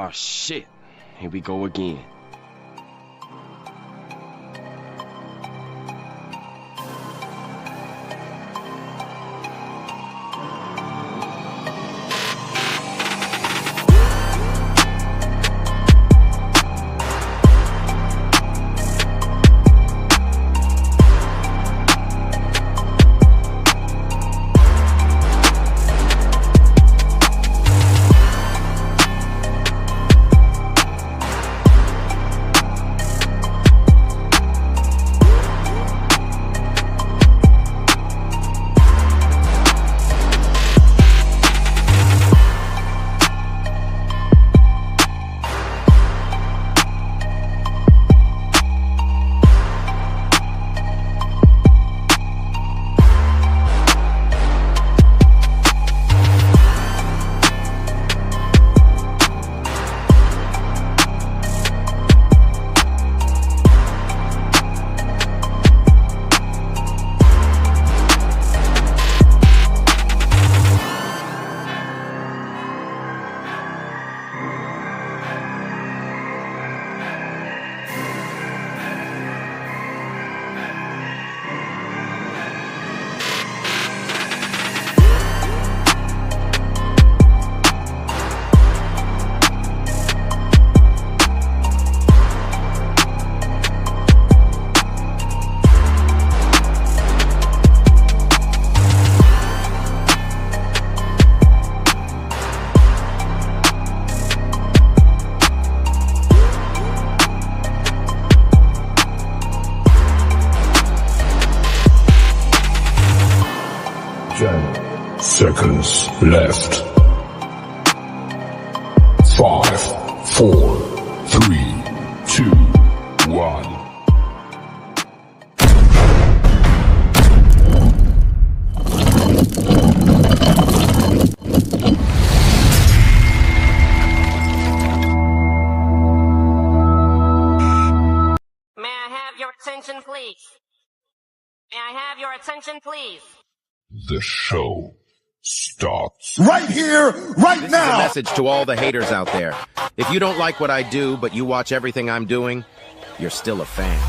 Oh shit. Here we go again. Seconds left. 5, 4, 3, 2, 1. May I have your attention, please? May I have your attention, please? The show starts right here, right This now. is a message to all the haters out there. If you don't like what I do, but you watch everything I'm doing, you're still a fan.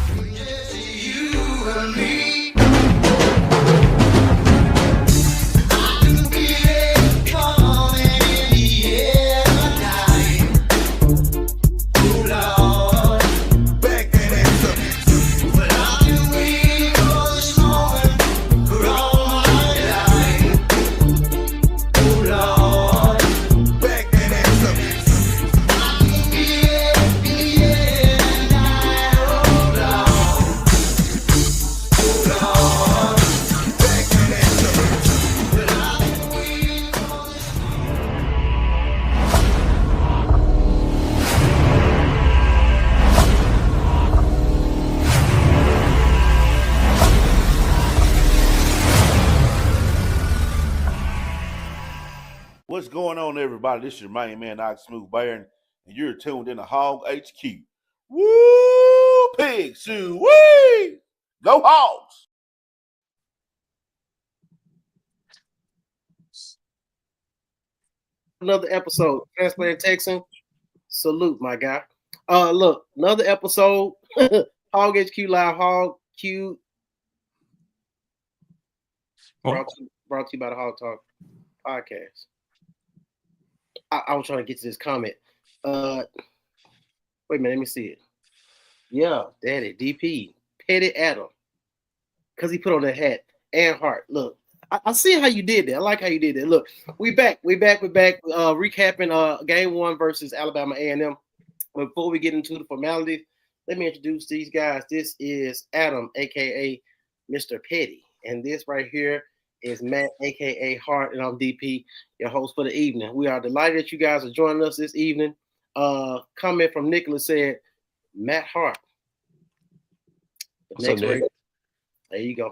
What's going on, everybody? This is your main man, Ox Smooth Baron, and you're tuned in to Hog HQ. Woo! Pig Sue! Wee! Go Hogs! Another episode, Transplant Texan. Salute, my guy. Look, another episode, Hog HQ Live, Hog Q. Brought to you by the Hog Talk podcast. I was trying to get to this comment. Wait a minute, let me see it. Yeah, Daddy, DP, Petty Adam, because he put on that hat and heart. Look, I see how you did that. I like how you did that. Look, we back. Recapping game 1 versus Alabama A&M. Before we get into the formalities, let me introduce these guys. This is Adam, aka Mr. Petty, and this right here is Matt, aka Hart, and I'm DP, your host for the evening. We are delighted that you guys are joining us this evening. Comment from Nicholas said, Matt Hart. Next week. There you go.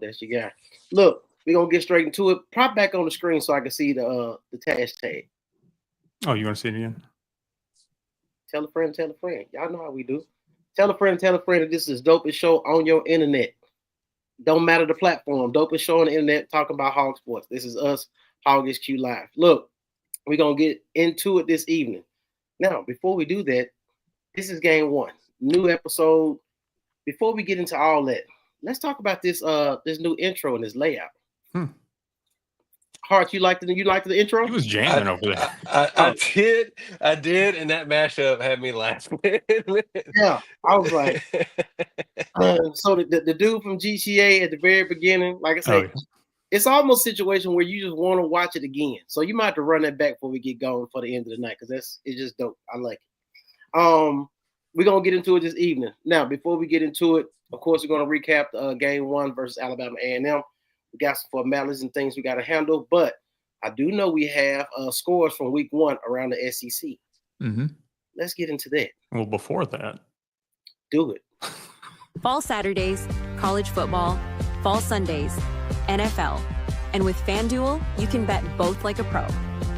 That's your guy. Look, we're gonna get straight into it. Prop back on the screen so I can see the hashtag. Oh, you want to see it again? Tell a friend. Y'all know how we do. Tell a friend that this is Dopest Show on your internet. Don't matter the platform. Dopest Show on the internet talking about hog sports. This is us, Hog HQ Live. Look, we're going to get into it this evening. Now, before we do that, this is game one, new episode. Before we get into all that, let's talk about this new intro and this layout. Hart, you liked the intro? He was jamming over there. I did, and that mashup had me laughing. Yeah, I was like, so the dude from GTA at the very beginning, like I said, it's almost a situation where you just want to watch it again. So you might have to run that back before we get going for the end of the night, because it's just dope. I like it. We're gonna get into it this evening. Now, before we get into it, of course, we're gonna recap game one versus Alabama A&M. We got some formalities and things we got to handle, but I do know we have scores from week one around the SEC. Mm-hmm. Let's get into that. Well, before that, do it. Fall Saturdays, college football, fall Sundays, NFL. And with FanDuel, you can bet both like a pro.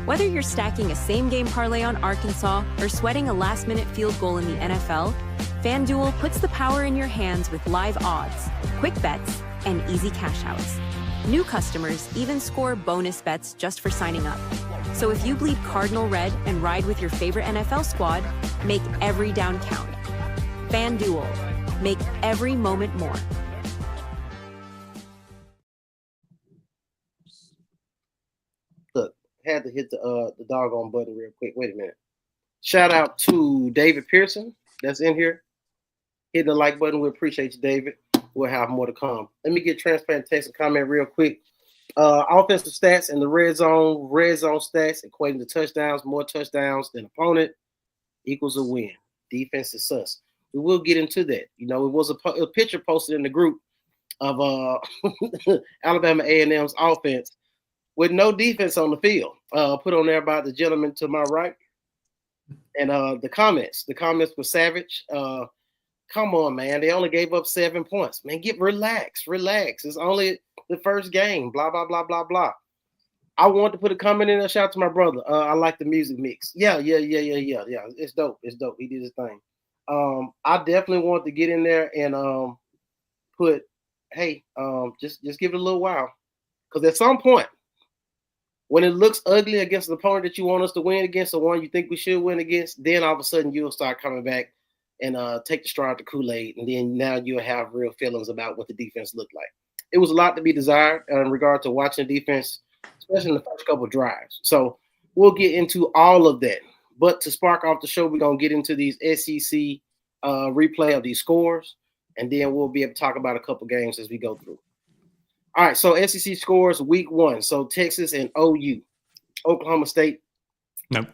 Whether you're stacking a same-game parlay on Arkansas or sweating a last-minute field goal in the NFL, FanDuel puts the power in your hands with live odds, quick bets, and easy cash outs. New customers even score bonus bets just for signing up. So if you bleed Cardinal Red and ride with your favorite NFL squad, make every down count. FanDuel, make every moment more. Look, had to hit the doggone button real quick. Wait a minute. Shout out to David Pearson that's in here. Hit the like button. We appreciate you, David. We'll have more to come. Let me get transparent text and comment real quick. Offensive stats in the red zone stats equating to touchdowns, more touchdowns than opponent equals a win. Defense is sus. We will get into that. You know, it was a picture posted in the group of Alabama A&M's offense with no defense on the field. Put on there by the gentleman to my right. And the comments were savage. Come on, man. They only gave up 7 points. Man, relax. It's only the first game. Blah, blah, blah, blah, blah. I want to put a comment in there. Shout out to my brother. I like the music mix. Yeah. It's dope. He did his thing. I definitely want to get in there and put, hey, just give it a little while. Because at some point, when it looks ugly against an opponent that you want us to win against, or one you think we should win against, then all of a sudden you'll start coming back and take the straw out the Kool-Aid, and then now you'll have real feelings about what the defense looked like. It was a lot to be desired in regard to watching the defense, especially in the first couple of drives. So we'll get into all of that. But to spark off the show, we're going to get into these SEC replay of these scores, and then we'll be able to talk about a couple games as we go through. All right, so SEC scores week one. So Texas and OU. Oklahoma State. Nope.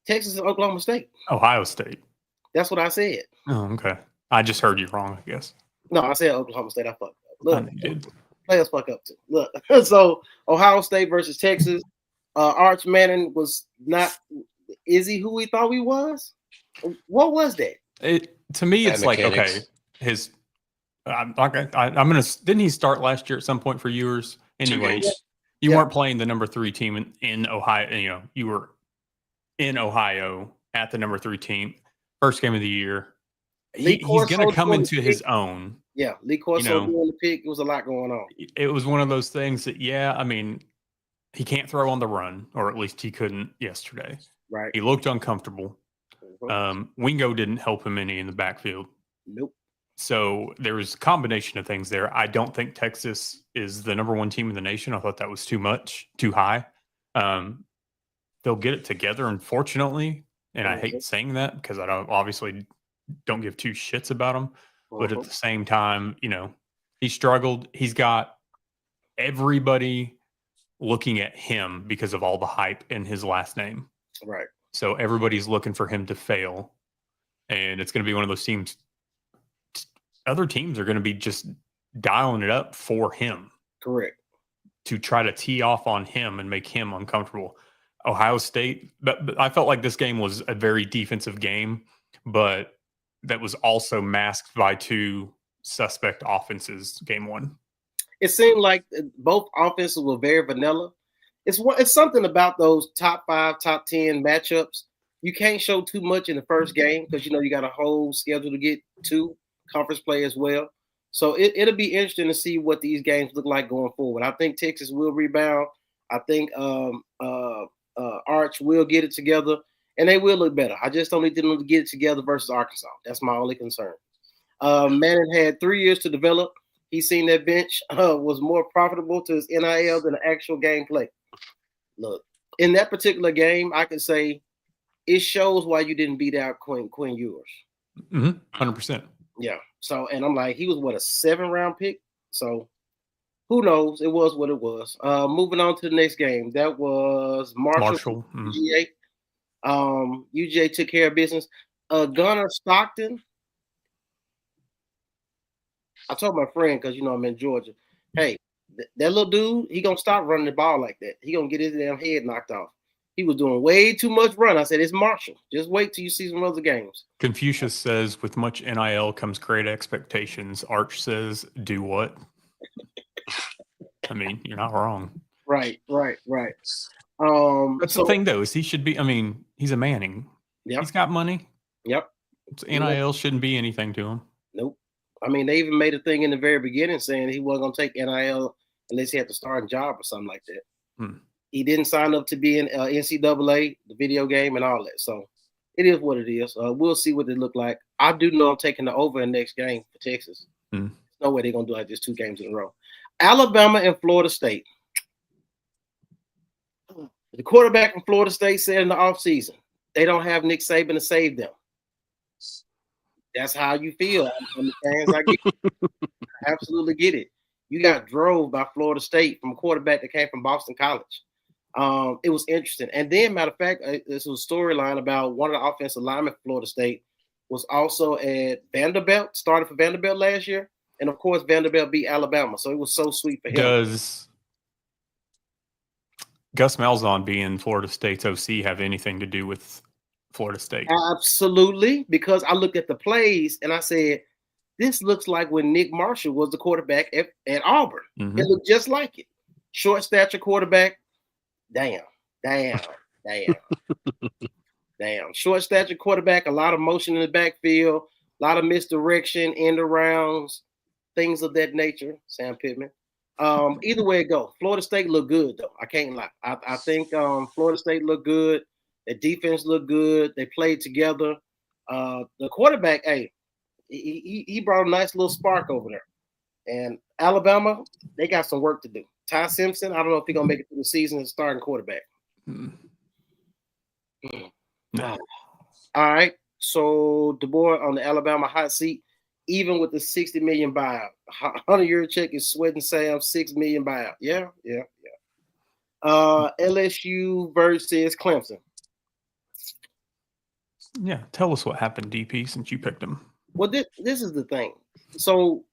Texas and Oklahoma State. Ohio State. That's what I said. Oh, okay. I just heard you wrong, I guess. No, I said Oklahoma State. I fucked up. Look, you did. Players fuck up too. Look, so Ohio State versus Texas. Arch Manning was not. Is he who we thought he was? What was that? To me, it's like mechanics. Okay. His. I'm gonna. Didn't he start last year at some point for yours? Anyways, you weren't playing the number 3 team in Ohio. You know, you were in Ohio at the number 3 team. First game of the year. He's going to come into his own. Yeah, Lee Corso doing the pick. It was a lot going on. It was one of those things that, I mean, he can't throw on the run, or at least he couldn't yesterday. Right. He looked uncomfortable. Wingo didn't help him any in the backfield. Nope. So there was a combination of things there. I don't think Texas is the number 1 team in the nation. I thought that was too high. They'll get it together, unfortunately. And I hate saying that because I obviously don't give 2 shits about him. But at the same time, he struggled. He's got everybody looking at him because of all the hype in his last name. Right. So everybody's looking for him to fail. And it's going to be one of those teams. Other teams are going to be just dialing it up for him. Correct. To try to tee off on him and make him uncomfortable. Ohio State, but I felt like this game was a very defensive game, but that was also masked by 2 suspect offenses game 1. It seemed like both offenses were very vanilla. It's something about those top 5, top 10 matchups. You can't show too much in the first game because, you got a whole schedule to get to, conference play as well. So it'll be interesting to see what these games look like going forward. I think Texas will rebound. I think Arch will get it together. and they will look better. I just don't need them to get it together versus Arkansas. That's my only concern. Manning had 3 years to develop. He's seen that bench was more profitable to his NIL than the actual gameplay. Look, in that particular game, I can say it shows why you didn't beat out Quinn Ewers. 100%. Yeah. So, and I'm like, he was what, a 7th-round pick? So, who knows? It was what it was. Moving on to the next game. That was Marshall. UGA. UGA took care of business. Gunnar Stockton. I told my friend, because, I'm in Georgia, hey, that little dude, he going to stop running the ball like that. He going to get his damn head knocked off. He was doing way too much run. I said, it's Marshall. Just wait till you see some other games. Confucius says, with much NIL comes great expectations. Arch says, do what? I mean, you're not wrong. Right. That's the thing, though, is he should be, he's a Manning. Yep. He's got money. Yep. NIL shouldn't be anything to him. Nope. They even made a thing in the very beginning saying he wasn't going to take NIL unless he had to start a job or something like that. He didn't sign up to be in NCAA, the video game, and all that. So it is what it is. We'll see what it look like. I do know I'm taking the over in the next game for Texas. There's no way they're going to do like this 2 games in a row. Alabama and Florida State. The quarterback from Florida State said in the offseason, they don't have Nick Saban to save them. That's how you feel. From the fans, I get it. I absolutely get it. You got drove by Florida State from a quarterback that came from Boston College. It was interesting. And then, matter of fact, this was a storyline about one of the offensive linemen for Florida State was also at Vanderbilt, started for Vanderbilt last year. And, of course, Vanderbilt beat Alabama. So it was so sweet for him. Does Gus Malzahn being Florida State's OC have anything to do with Florida State? Absolutely, because I looked at the plays and I said, this looks like when Nick Marshall was the quarterback at Auburn. It looked just like it. Short stature quarterback. Damn. Short stature quarterback, a lot of motion in the backfield, a lot of misdirection, end arounds, things of that nature. Sam Pittman. Either way it go, Florida State looked good, though. I can't lie. I think Florida State looked good. The defense looked good. They played together. The quarterback, hey, he brought a nice little spark over there. And Alabama, they got some work to do. Ty Simpson, I don't know if he's going to make it through the season as starting quarterback. No. All right. So the boy on the Alabama hot seat, even with the $60 million buyout, 100-year check is sweating Sam, $6 million buyout. Yeah. LSU versus Clemson. Yeah, tell us what happened, DP, since you picked him. Well, this is the thing. So,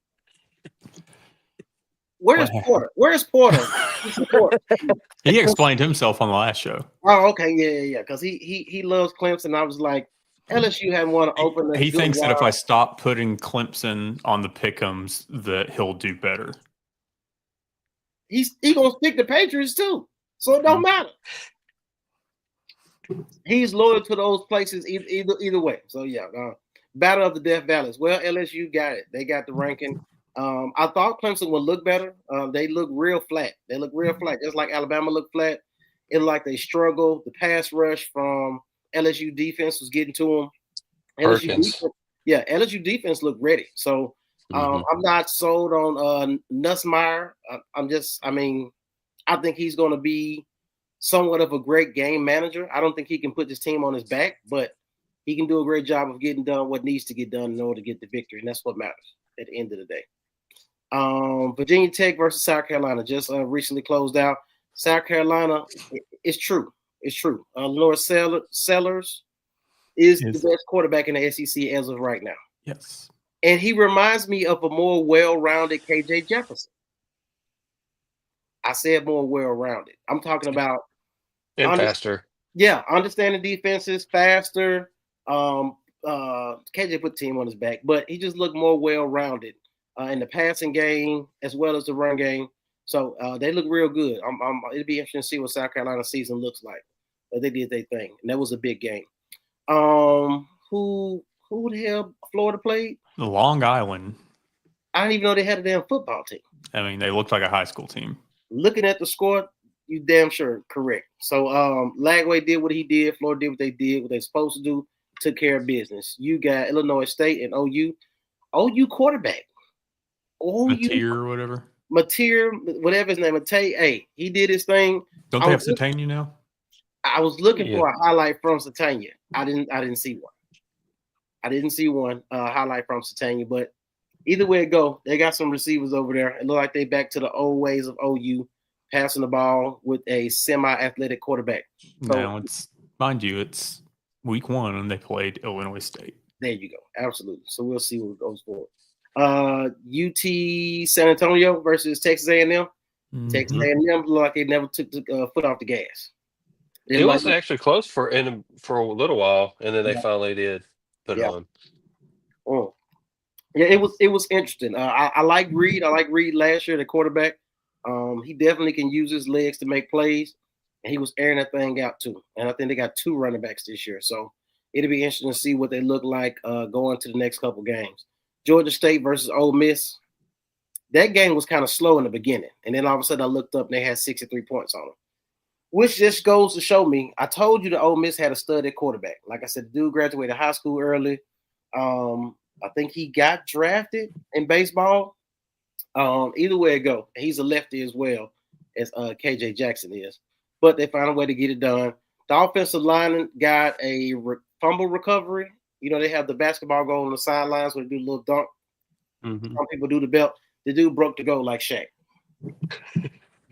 where's Porter? Where's Porter? He explained himself on the last show. Oh, okay, yeah. Because he loves Clemson. I was like, LSU hadn't won to open. He thinks that if I stop putting Clemson on the pick'ems, that he'll do better. He gonna stick the Patriots too, so it don't matter. He's loyal to those places either way. So yeah, battle of the Death Valleys. Well, LSU got it. They got the ranking. I thought Clemson would look better. They look real flat. Just like Alabama looked flat. It looked like they struggled. The pass rush from LSU defense was getting to them. LSU defense looked ready. So I'm not sold on Nussmeier. I think he's going to be somewhat of a great game manager. I don't think he can put this team on his back, but he can do a great job of getting done what needs to get done in order to get the victory, and that's what matters at the end of the day. Virginia Tech versus South Carolina just recently closed out. South Carolina, it's true. Lenore Sellers is the best quarterback in the SEC as of right now. Yes. And he reminds me of a more well-rounded KJ Jefferson. I said more well-rounded. I'm talking about faster. Yeah, understanding defenses, faster. KJ put the team on his back, but he just looked more well-rounded in the passing game as well as the run game. So they look real good. It'll be interesting to see what South Carolina season looks like. But they did their thing, and that was a big game. Who the hell Florida played? The Long Island. I didn't even know they had a damn football team. I mean, they looked like a high school team. Looking at the score, You damn sure correct. So Lagway did what he did. Florida did what they did, what they supposed to do. Took care of business. You got Illinois State and OU. OU quarterback. Mateer or whatever. Mateer, whatever his name. Matei. Hey, he did his thing. Don't they have Satania now? I was looking for a highlight from Satania. I didn't see one. I didn't see one highlight from Satania, but either way it go, they got some receivers over there. It look like they back to the old ways of OU, passing the ball with a semi-athletic quarterback. So, now mind you, it's week 1 and they played Illinois State. There you go. Absolutely. So we'll see what goes forward. UT San Antonio versus Texas A&M. Mm-hmm. Texas A&M look like they never took the foot off the gas. It was actually close for a little while, and then they finally did put it on. Oh. Yeah, it was interesting. I like Reed. I like Reed last year, the quarterback. He definitely can use his legs to make plays, and he was airing that thing out too. And I think they got 2 running backs this year, so it'll be interesting to see what they look like going to the next couple games. Georgia State versus Ole Miss. That game was kind of slow in the beginning, and then all of a sudden I looked up and they had 63 points on them, which just goes to show me. I told you the Ole Miss had a stud at quarterback. Like I said, the dude graduated high school early. I think he got drafted in baseball. Either way it go, he's a lefty as well as KJ Jackson is. But they found a way to get it done. The offensive line got a fumble recovery. You know, they have the basketball goal on the sidelines where they do a little dunk. Mm-hmm. Some people do the belt. The dude broke the goal like Shaq.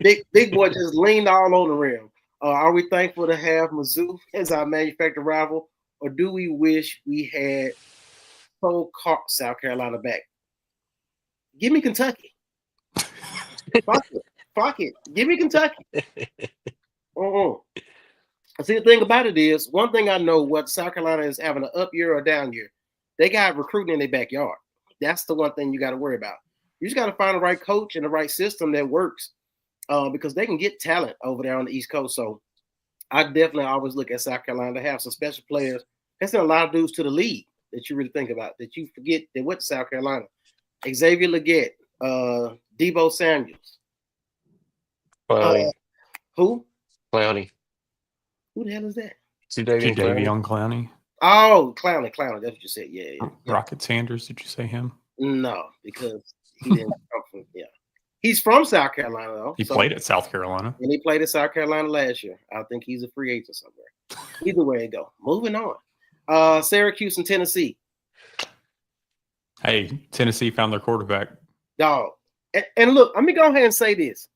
Big boy just leaned all on the rim. Are we thankful to have Mizzou as our manufactured rival, or do we wish we had South Carolina back? Give me Kentucky. Fuck it. Give me Kentucky. See, the thing about it is, one thing I know, what South Carolina is having an up year or down year, they got recruiting in their backyard. That's the one thing you got to worry about. You just got to find the right coach and the right system that works, because they can get talent over there on the East Coast. So I definitely always look at South Carolina to have some special players. They sent a lot of dudes to the league that you really think about, that you forget they went to South Carolina. Xavier Legette, Debo Samuels. Who? Clowney. Who the hell is that? Jadeveon Clowney. Oh, Clowney. That's what you said. Yeah. Rocket Sanders. Did you say him? No, because he didn't come from. Yeah, he's from South Carolina though. He played at South Carolina, and he played at South Carolina last year. I think he's a free agent somewhere. Either way it go. Moving on. Syracuse and Tennessee. Hey, Tennessee found their quarterback. Dog. And look, let me go ahead and say this.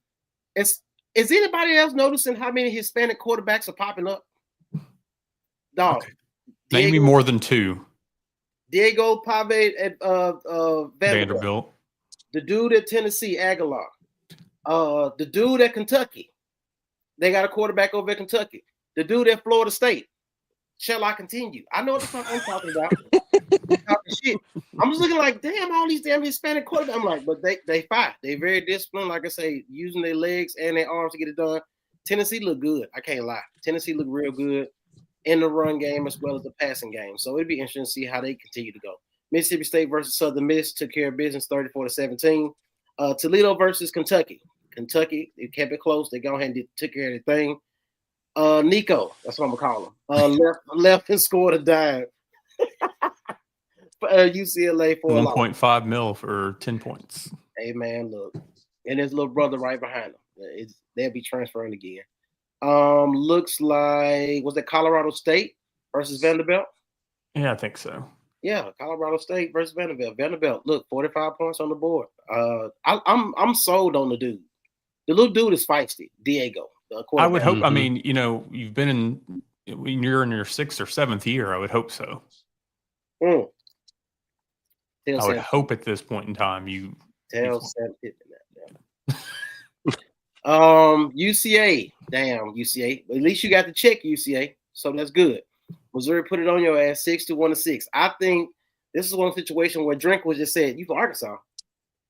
Is anybody else noticing how many Hispanic quarterbacks are popping up? Dog. Okay. Name me more than 2. Diego Pave at Vanderbilt. The dude at Tennessee, Aguilar. The dude at Kentucky. They got a quarterback over at Kentucky. The dude at Florida State. Shall I continue? I know what the fuck I'm talking about. Talking shit. I'm just looking like, damn, all these damn Hispanic quarterbacks. I'm like, but they fight. They very disciplined. Like I say, using their legs and their arms to get it done. Tennessee look good. I can't lie. Tennessee look real good in the run game as well as the passing game. So it'd be interesting to see how they continue to go. Mississippi State versus Southern Miss took care of business 34-17. Toledo versus Kentucky. Kentucky, they kept it close. They go ahead and took care of the thing. Nico, that's what I'm gonna call him. Left and scored a dime. UCLA for $1.5 million for 10 points. Hey man, look, and his little brother right behind him. They'll be transferring again. Looks like, was it Colorado State versus Vanderbilt? Yeah, I think so. Yeah, Colorado State versus Vanderbilt. Vanderbilt, look, 45 points on the board. I'm sold on the dude. The little dude is feisty, Diego. I would hope. I mean, you know, you've been when you're in your 6th or 7th year. I would hope so. I would hope at this point in time you tell Sam Pittman that. UCA, damn UCA. At least you got to check UCA, so that's good. Missouri put it on your ass 61-6. I think this is one situation where Drink was just said, "You from Arkansas,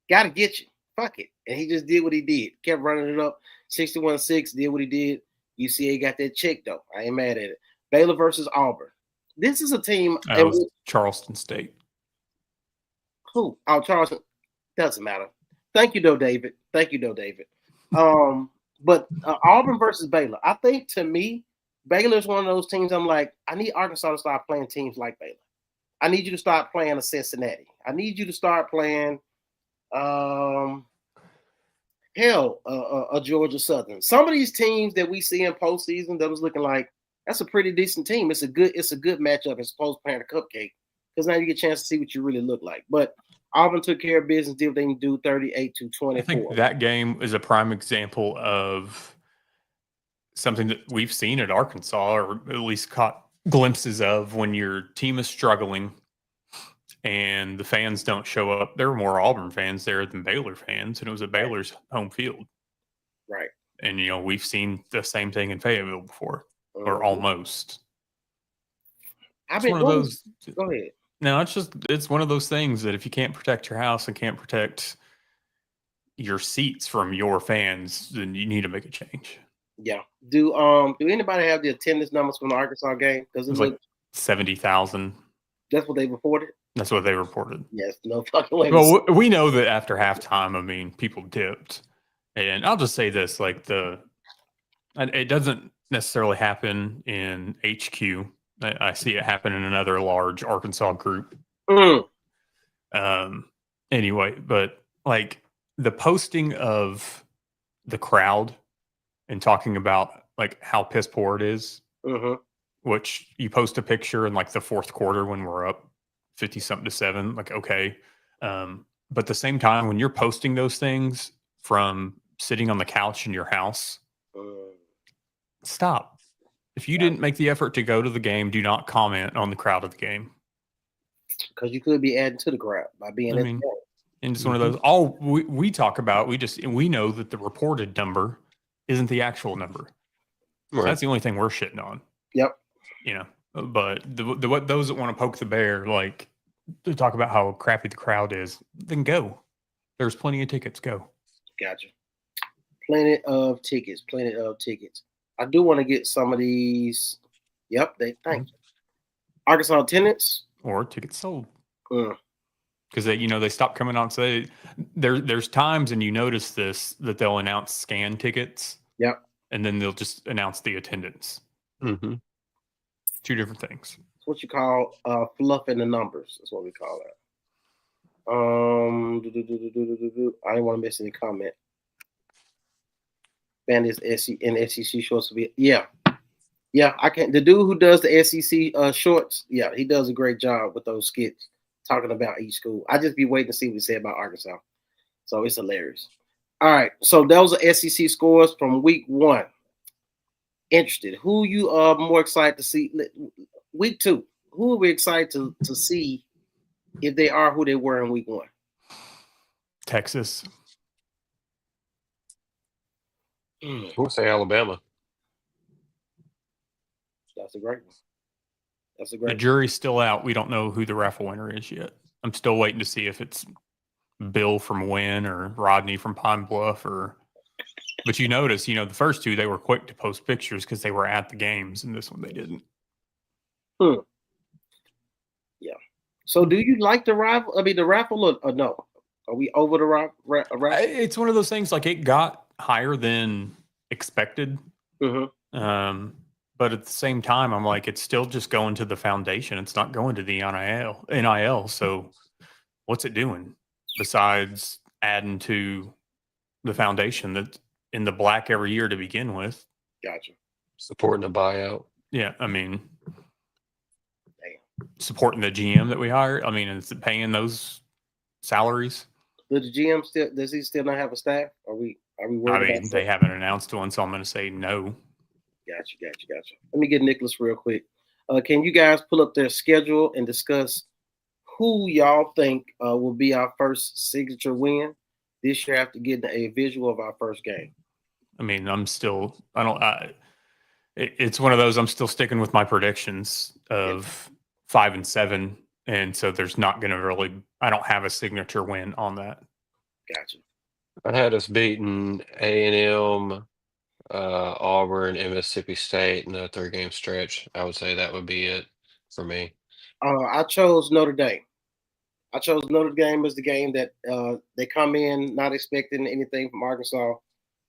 got to get you. Fuck it," and he just did what he did. Kept running it up. 61-6, did what he did. UCA got that check, though. I ain't mad at it. Baylor versus Auburn. This is a team. That was Charleston State. Who? Oh, Charleston. Doesn't matter. Thank you, though, David. But Auburn versus Baylor, I think to me, Baylor is one of those teams. I'm like, I need Arkansas to start playing teams like Baylor. I need you to start playing a Cincinnati. I need you to start playing, a Georgia Southern. Some of these teams that we see in postseason that was looking like that's a pretty decent team. It's a good matchup as opposed to playing a cupcake because now you get a chance to see what you really look like. But Auburn took care of business, did what they can do, 38-24. I think that game is a prime example of something that we've seen at Arkansas, or at least caught glimpses of, when your team is struggling and the fans don't show up. There were more Auburn fans there than Baylor fans, and it was at Baylor's home field. Right. And, we've seen the same thing in Fayetteville before, or almost. I've It's been one of those. Go ahead. No, it's one of those things that if you can't protect your house and can't protect your seats from your fans, then you need to make a change. Yeah. Do anybody have the attendance numbers from the Arkansas game? Because It was like 70,000. That's what they reported. That's what they reported. Yes, no fucking way. Well, we know that after halftime, people dipped. And I'll just say this, it doesn't necessarily happen in HQ. I see it happen in another large Arkansas group. Anyway, but the posting of the crowd and talking about how piss poor it is, which you post a picture in the fourth quarter when we're up 50-something to 7, okay. But at the same time, when you're posting those things from sitting on the couch in your house, stop. If you didn't make the effort to go to the game, do not comment on the crowd of the game. Because you could be adding to the crowd by being at the game. And it's one of those, all we talk about, we know that the reported number isn't the actual number. So that's the only thing we're shitting on. Yep. But those that want to poke the bear, to talk about how crappy the crowd is, then go. There's plenty of tickets. Go. Gotcha. Plenty of tickets. I do want to get some of these. Yep, thank you. Arkansas attendance or tickets sold. Because they stop coming on. So there's times, and you notice this, that they'll announce scan tickets. Yep. And then they'll just announce the attendance. Mm-hmm. Two different things. It's what you call fluffing the numbers. That's what we call it. I didn't want to miss any comment. And his SEC shorts will be yeah. I can. The dude who does the SEC shorts, he does a great job with those skits talking about each school. I just be waiting to see what he said about Arkansas, so it's hilarious. All right, so those are SEC scores from week 1. Interested? Who you are more excited to see? Week 2. Who are we excited to see if they are who they were in week 1? Texas. We'll say Alabama. That's a great one. The jury's still out. We don't know who the raffle winner is yet. I'm still waiting to see if it's Bill from Wynn or Rodney from Pine Bluff. But you notice, the first two, they were quick to post pictures because they were at the games, and this one they didn't. Yeah. So do you like the raffle? The raffle or no? Are we over the raffle? It's one of those things, it got higher than expected. But at the same time, I'm it's still just going to the foundation. It's not going to the NIL. So what's it doing besides adding to the foundation that's in the black every year to begin with? Gotcha. Supporting the buyout. Yeah. Supporting the GM that we hire. It's paying those salaries. Does the GM does he still not have a staff? Are we worried about they haven't announced one, so I'm going to say no. Gotcha. Let me get Nicholas real quick. Can you guys pull up their schedule and discuss who y'all think will be our first signature win this year after getting a visual of our first game? It's one of those, I'm still sticking with my predictions of 5 and 7. And so there's not going to I don't have a signature win on that. Gotcha. I had us beating A&M, Auburn, and Mississippi State in the 3-game stretch. I would say that would be it for me. I chose Notre Dame. I chose Notre Dame as the game that they come in not expecting anything from Arkansas,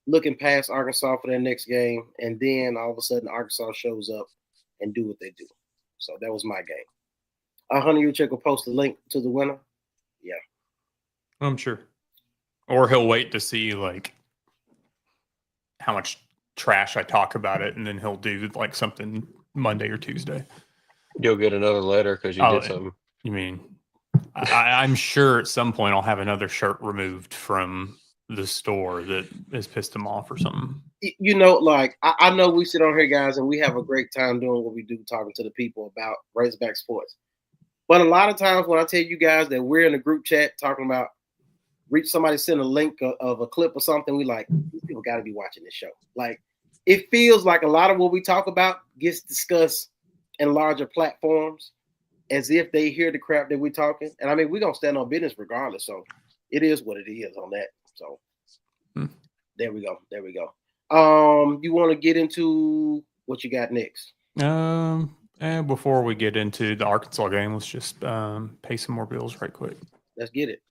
looking past Arkansas for their next game, and then all of a sudden Arkansas shows up and do what they do. So that was my game. Hunter Yurchek will post the link to the winner. Yeah, I'm sure. Or he'll wait to see like how much trash I talk about it, and then he'll do like something Monday or Tuesday. You'll get another letter because you did something. You mean I'm sure at some point I'll have another shirt removed from the store that has pissed him off or something. You know, like I know we sit on here, guys, and we have a great time doing what we do, talking to the people about Razorback sports. But a lot of times when I tell you guys that we're in a group chat talking about somebody send a link of a clip or something, we like, these people got to be watching this show. Like, it feels like a lot of what we talk about gets discussed in larger platforms as if they hear the crap that we're talking. And I mean, we're going to stand on business regardless. So it is what it is on that. So there we go. There we go. You want to get into what you got next? And before we get into the Arkansas game, let's just pay some more bills right quick. Let's get it.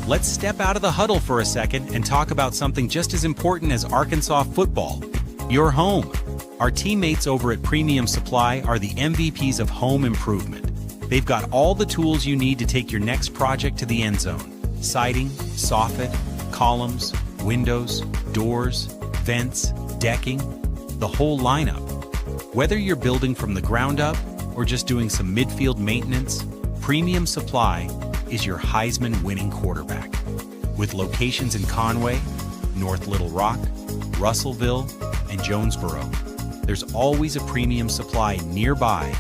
Let's step out of the huddle for a second and talk about something just as important as Arkansas football, your home. Our teammates over at Premium Supply are the MVPs of home improvement. They've got all the tools you need to take your next project to the end zone. Siding, soffit, columns, windows, doors, vents, decking, the whole lineup. Whether you're building from the ground up or just doing some midfield maintenance, Premium Supply is your Heisman-winning quarterback. With locations in Conway, North Little Rock, Russellville, and Jonesboro, there's always a Premium Supply nearby,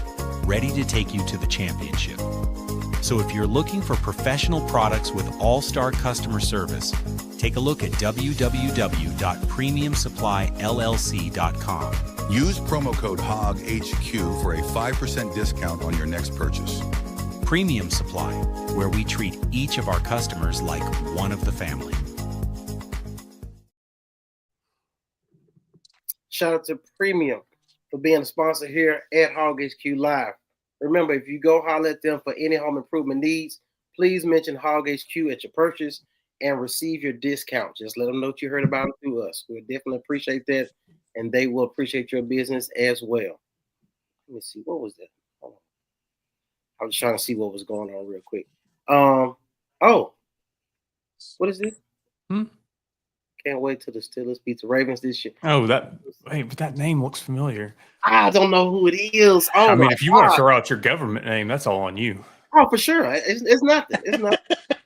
ready to take you to the championship. So if you're looking for professional products with all-star customer service, take a look at www.premiumsupplyllc.com. Use promo code HOGHQ for a 5% discount on your next purchase. Premium Supply, where we treat each of our customers like one of the family. Shout out to Premium for being a sponsor here at Hog HQ Live. Remember, if you go holler at them for any home improvement needs, please mention Hog HQ at your purchase and receive your discount. Just let them know what you heard about it through us. We'll definitely appreciate that, and they will appreciate your business as well. Let me see. What was that? Hold on. I was trying to see what was going on real quick. Oh, what is this? Can't wait till the Steelers beat the Ravens this year. Oh, but that name looks familiar. I don't know who it is. Oh, I mean, if you want to throw out your government name, that's all on you. Oh, for sure. It's nothing. It's nothing.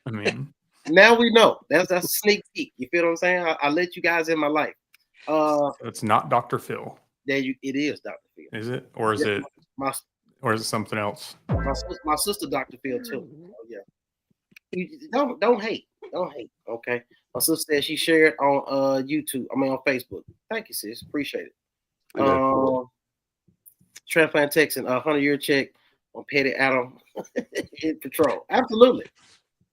I mean, now we know. That's a sneak peek. You feel what I'm saying? I let you guys in my life. It's not Dr. Phil. It is Dr. Phil. Is it, or is it something else? My sister, Dr. Phil, too. Oh, yeah. Don't hate. Don't hate. Okay. My sister said she shared on YouTube. I mean on Facebook. Thank you, sis. Appreciate it. Transplant Texan, Hunter Yurchek on Petty Adam in patrol. Absolutely.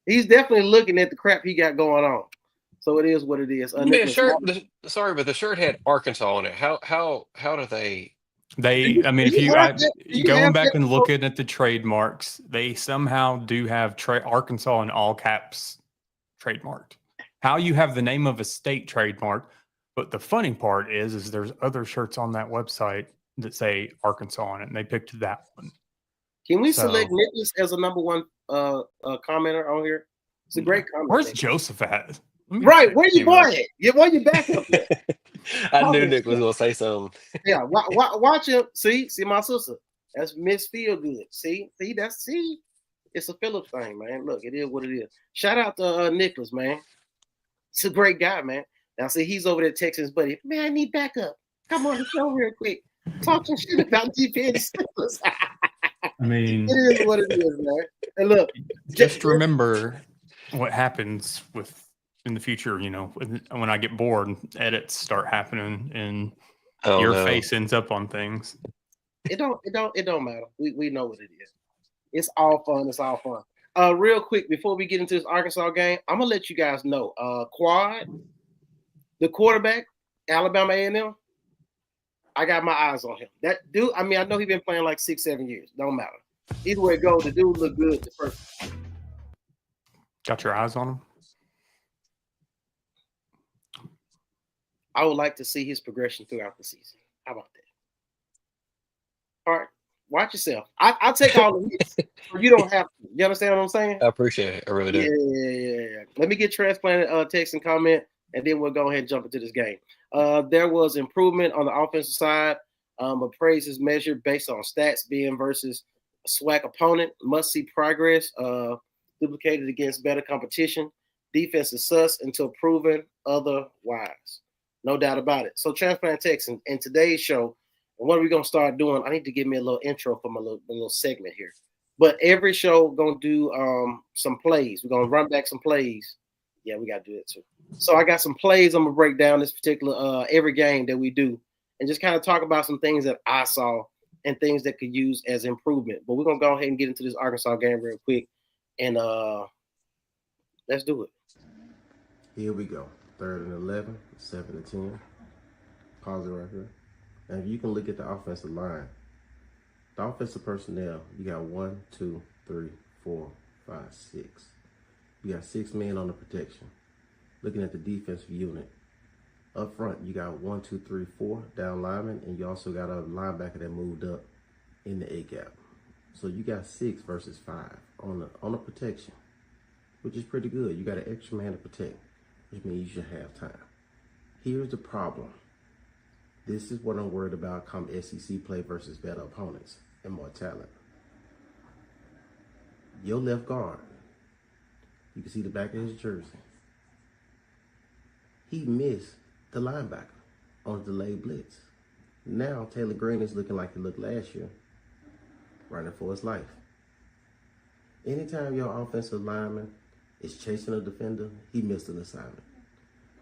He's definitely looking at the crap he got going on. So it is what it is. Sorry, but the shirt had Arkansas on it. How do they? I mean, if going back and looking at the trademarks, they somehow do have Arkansas in all caps trademarked. How you have the name of a state trademark, but the funny part is there's other shirts on that website that say Arkansas on it, and they picked that one. Can we select Nicholas as a number one commenter on here? It's a great comment. Where's Joseph at? Right, where you boy at? Where you back up there? I knew Nick was gonna say something. Yeah, watch him. See my sister. That's Miss Feelgood. See, it's a Phillips thing, man. Look, it is what it is. Shout out to Nicholas, man. It's a great guy, man. Now, see, he's over there texting his buddy. Man, I need backup. Come on the show real quick. Talk some shit about GPS. I mean, it is what it is, man. And look, just remember what happens in the future. You know, when I get bored, edits start happening, and face ends up on things. It don't matter. We know what it is. It's all fun. It's all fun. Real quick, before we get into this Arkansas game, I'm gonna let you guys know. Quad, the quarterback, Alabama A&M. I got my eyes on him. That dude. I mean, I know he's been playing like 6-7 years. Don't matter. Either way it goes, the dude look good. The first. Got your eyes on him? I would like to see his progression throughout the season. How about that? All right. Watch yourself. I'll take all the hits. You don't have to. You understand what I'm saying? I appreciate it. I really do. Yeah. Let me get transplanted text and comment, and then we'll go ahead and jump into this game. There was improvement on the offensive side, but praise is measured based on stats being versus a SWAC opponent. Must see progress duplicated against better competition. Defense is sus until proven otherwise. No doubt about it. So transplant text in today's show, what are we going to start doing? I need to give me a little intro for my little segment here. But every show going to do some plays. We're going to run back some plays. Yeah, we got to do it too. So I got some plays I'm going to break down this particular every game that we do and just kind of talk about some things that I saw and things that could use as improvement. But we're going to go ahead and get into this Arkansas game real quick. And let's do it. Here we go. 3rd and 11, 7 to 10. Pause it right here. And if you can look at the offensive line, the offensive personnel, you got 1, 2, 3, 4, 5, 6. You got 6 men on the protection. Looking at the defensive unit, up front, you got 1, 2, 3, 4 down linemen, and you also got a linebacker that moved up in the A gap. So you got 6 versus 5 on the protection, which is pretty good. You got an extra man to protect, which means you should have time. Here's the problem. This is what I'm worried about come SEC play versus better opponents and more talent. Your left guard, you can see the back of his jersey. He missed the linebacker on a delayed blitz. Now Taylor Green is looking like he looked last year, running for his life. Anytime your offensive lineman is chasing a defender, he missed an assignment.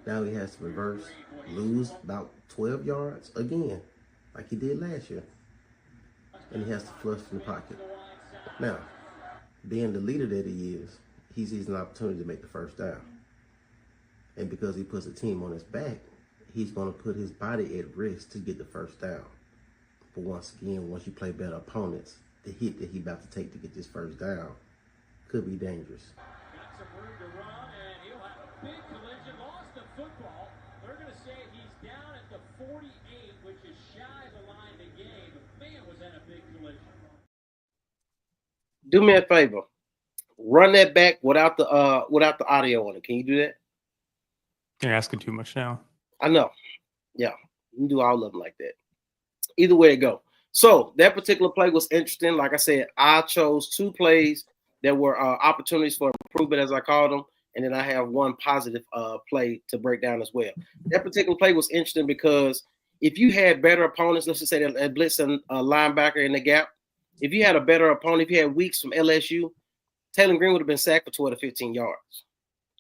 Now he has to reverse, lose about 12 yards again, like he did last year. And he has to flush in the pocket. Now, being the leader that he is, he sees an opportunity to make the first down. And because he puts a team on his back, he's going to put his body at risk to get the first down. But once again, once you play better opponents, the hit that he's about to take to get this first down could be dangerous. Got some room to run, and he'll have a big collision. Lost the football. They're going to say he's down at the 48, which is shy of the line of the game. Man, was that a big collision. Do me a favor. Run that back without the audio on it. Can you do that? You're asking too much now. I know. Yeah, you can do all of them like that. Either way it go. So that particular play was interesting. Like I said, I chose 2 plays that were opportunities for improvement, as I called them, and then I have 1 positive play to break down as well. That particular play was interesting because if you had better opponents, let's just say that blitz and linebacker in the gap, if you had a better opponent, if you had Weeks from LSU, Taylor Green would have been sacked for 12 to 15 yards.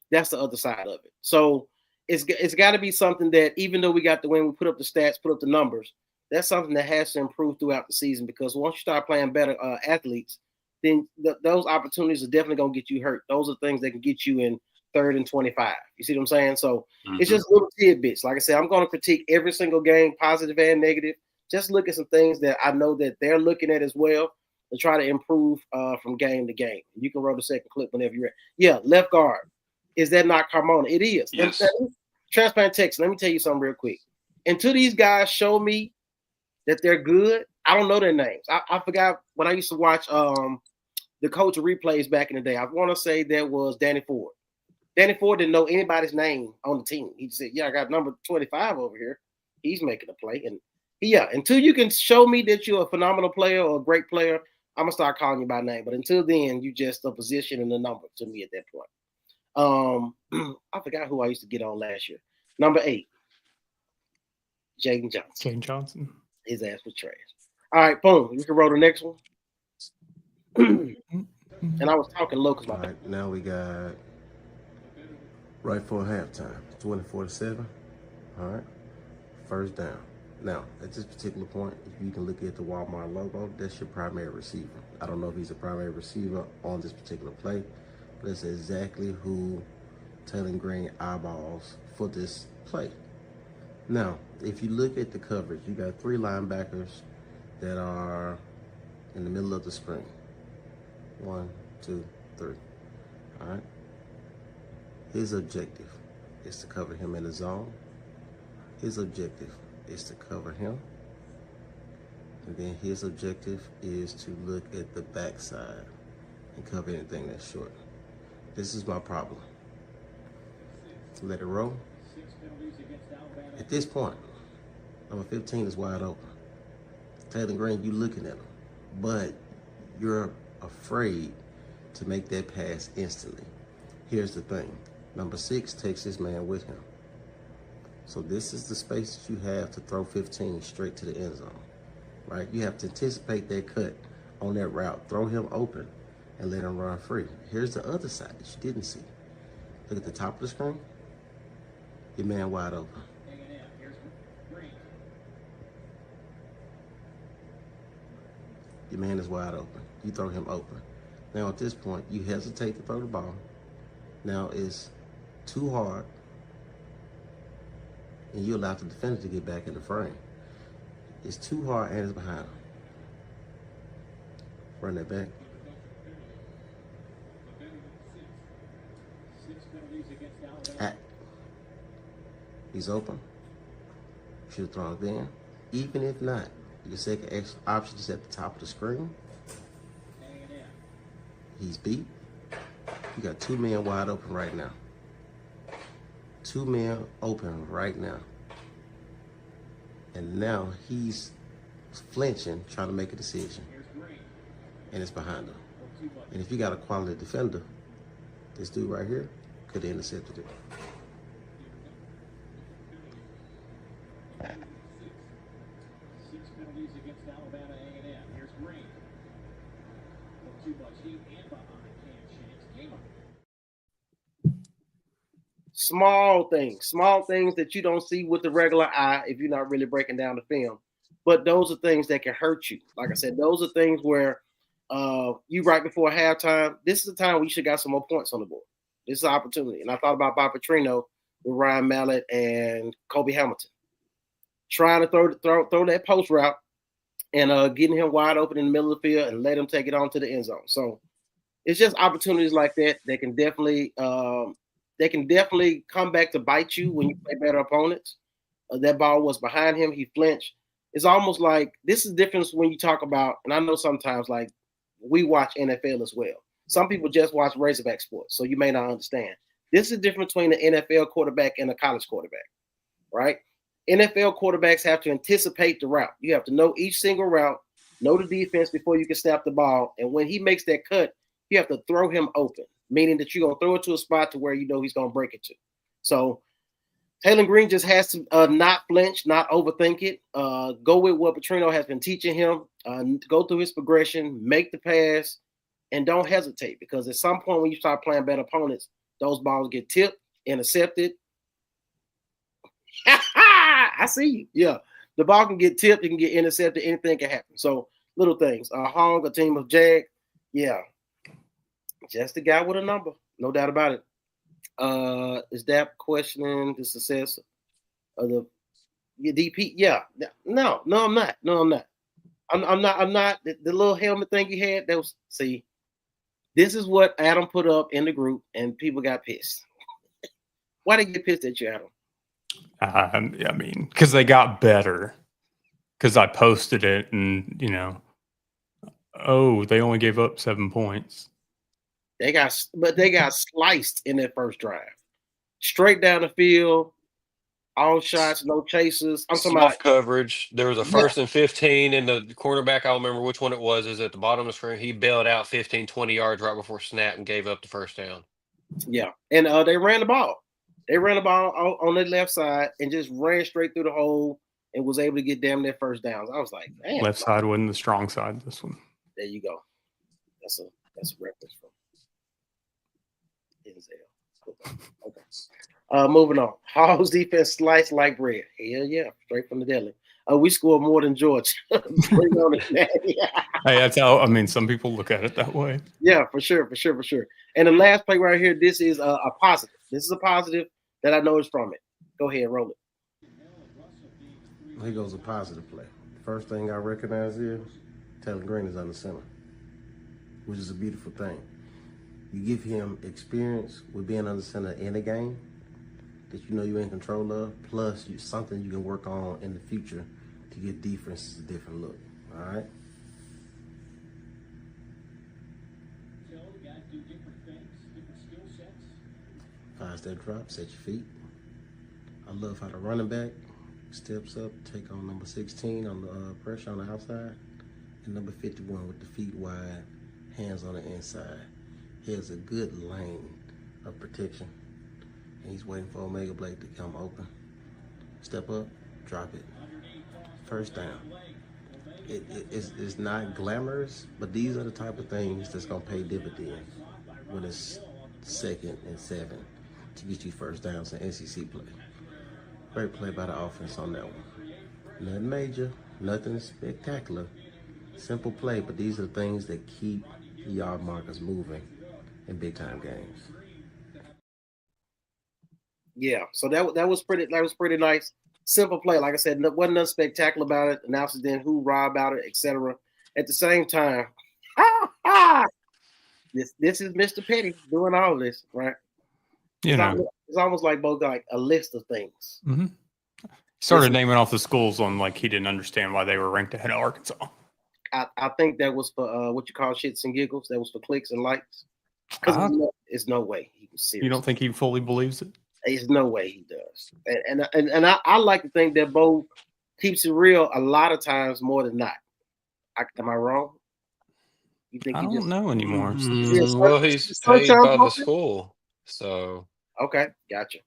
That's the other side of it. So it's got to be something that even though we got the win, we put up the stats, put up the numbers, that's something that has to improve throughout the season because once you start playing better athletes, then those opportunities are definitely going to get you hurt. Those are things that can get you in 3rd and 25. You see what I'm saying? So It's just little tidbits. Like I said, I'm going to critique every single game, positive and negative. Just look at some things that I know that they're looking at as well to try to improve from game to game. You can roll the second clip whenever you're ready. Yeah, left guard. Is that not Carmona? It is. Yes. Transplant text. Let me tell you something real quick. Until these guys show me that they're good, I don't know their names. I forgot when I used to watch the coach replays back in the day. I want to say that was Danny Ford. Danny Ford didn't know anybody's name on the team. He just said, yeah, I got number 25 over here. He's making a play. And yeah, until you can show me that you're a phenomenal player or a great player, I'm going to start calling you by name. But until then, you just a position and a number to me at that point. I forgot who I used to get on last year. Number 8, Jaden Johnson. Jaden Johnson. His ass was trash. All right, boom. You can roll the next one. And I was talking low because All right, now we got right for halftime, 24-7. All right, first down. Now, at this particular point, if you can look at the Walmart logo, that's your primary receiver. I don't know if he's a primary receiver on this particular play, but that's exactly who Taylor Green eyeballs for this play. Now, if you look at the coverage, you got 3 linebackers that are in the middle of the screen. 1, 2, 3. All right. His objective is to cover him in the zone His objective is to cover him. And then his objective is to look at the backside and cover anything that's short. This is my problem. Let it roll. At this point, number 15 is wide open. Taylor Green, you looking at him, but you're afraid to make that pass instantly. Here's the thing. Number 6 takes his man with him. So this is the space that you have to throw 15 straight to the end zone, right? You have to anticipate that cut on that route. Throw him open and let him run free. Here's the other side that you didn't see. Look at the top of the screen. Your man wide open. Your man is wide open. You throw him open. Now at this point, you hesitate to throw the ball. Now it's too hard, and you allow the defender to get back in the frame. It's too hard and it's behind him. Run that back. He's open. Should have thrown it then. Even if not, your second option is at the top of the screen. He's beat. You got 2 men wide open right now. 2 men open right now. And now he's flinching, trying to make a decision. And it's behind him. And if you got a quality defender, this dude right here could have intercepted it. Small things that you don't see with the regular eye if you're not really breaking down the film. But those are things that can hurt you. Like I said, those are things where you right before halftime, this is the time we should got some more points on the board. This is an opportunity. And I thought about Bob Petrino with Ryan Mallett and Kobe Hamilton. Trying to throw that post route and getting him wide open in the middle of the field and let him take it on to the end zone. So it's just opportunities like that that can definitely come back to bite you when you play better opponents. That ball was behind him. He flinched. It's almost like this is the difference when you talk about, and I know sometimes like we watch NFL as well. Some people just watch Razorback sports, so you may not understand. This is the difference between an NFL quarterback and a college quarterback, right? NFL quarterbacks have to anticipate the route. You have to know each single route, know the defense before you can snap the ball. And when he makes that cut, you have to throw him open, meaning that you're going to throw it to a spot to where you know he's going to break it to. So Taylor Green just has to not flinch, not overthink it. Go with what Petrino has been teaching him. Go through his progression, make the pass, and don't hesitate. Because at some point when you start playing better opponents, those balls get tipped, intercepted. I see you. Yeah. The ball can get tipped, it can get intercepted, anything can happen. So little things. Hog, a team of Jag. Yeah. Just a guy with a number. No doubt about it. Is that questioning the success of the DP? Yeah. No, I'm not. I'm not. The little helmet thing you had, that was, see, this is what Adam put up in the group, and people got pissed. Why they get pissed at you, Adam? I mean, because they got better. Because I posted it, and they only gave up 7 points. They got sliced in their first drive, straight down the field, all shots, no chasers. I'm talking about coverage. There was a 1st and 15, and the cornerback, I don't remember which one it was, is at the bottom of the screen. He bailed out 15, 20 yards right before snap and gave up the first down. Yeah, and they ran the ball. They ran the ball on the left side and just ran straight through the hole and was able to get damn their first downs. I was like, man. Left side wasn't the strong side, this one. There you go. That's a reference from Denzel. Okay. Moving on. Hall's defense sliced like bread. Hell yeah, straight from the deli. We scored more than Georgia. Bring on it. Hey, that's how, some people look at it that way. Yeah, for sure. And the last play right here, this is a positive. This is a positive that I noticed from it. Go ahead, roll it. Here goes a positive play. First thing I recognize is Taylor Green is under center, which is a beautiful thing. You give him experience with being under center in a game, that you know you're in control of, plus something you can work on in the future to give defenses a different look. All right. So the guys do different things, different skill sets. 5-step drop, set your feet. I love how the running back steps up, take on number 16 on the pressure on the outside, and number 51 with the feet wide, hands on the inside. He has a good lane of protection, and he's waiting for Omega Blake to come open. Step up, drop it. First down. It's not glamorous, but these are the type of things that's going to pay dividends when it's 2nd and 7 to get you first downs in SEC play. Great play by the offense on that one. Nothing major, nothing spectacular. Simple play, but these are the things that keep the yard markers moving in big-time games. Yeah, so that was pretty nice. Simple play, like I said, wasn't nothing spectacular about it. Announcers didn't hoorah about it, etc. At the same time, this is Mr. Petty doing all this, right? It's almost like both like a list of things. Mm-hmm. Started naming off the schools on like he didn't understand why they were ranked ahead of Arkansas. I think that was for what you call shits and giggles. That was for clicks and likes. Because there's no way he was serious. You don't think he fully believes it? There's no way he does. And I like to think that Bo keeps it real a lot of times more than not. Am I wrong? You think I don't know anymore. Well, he's paid by the school, so okay, gotcha.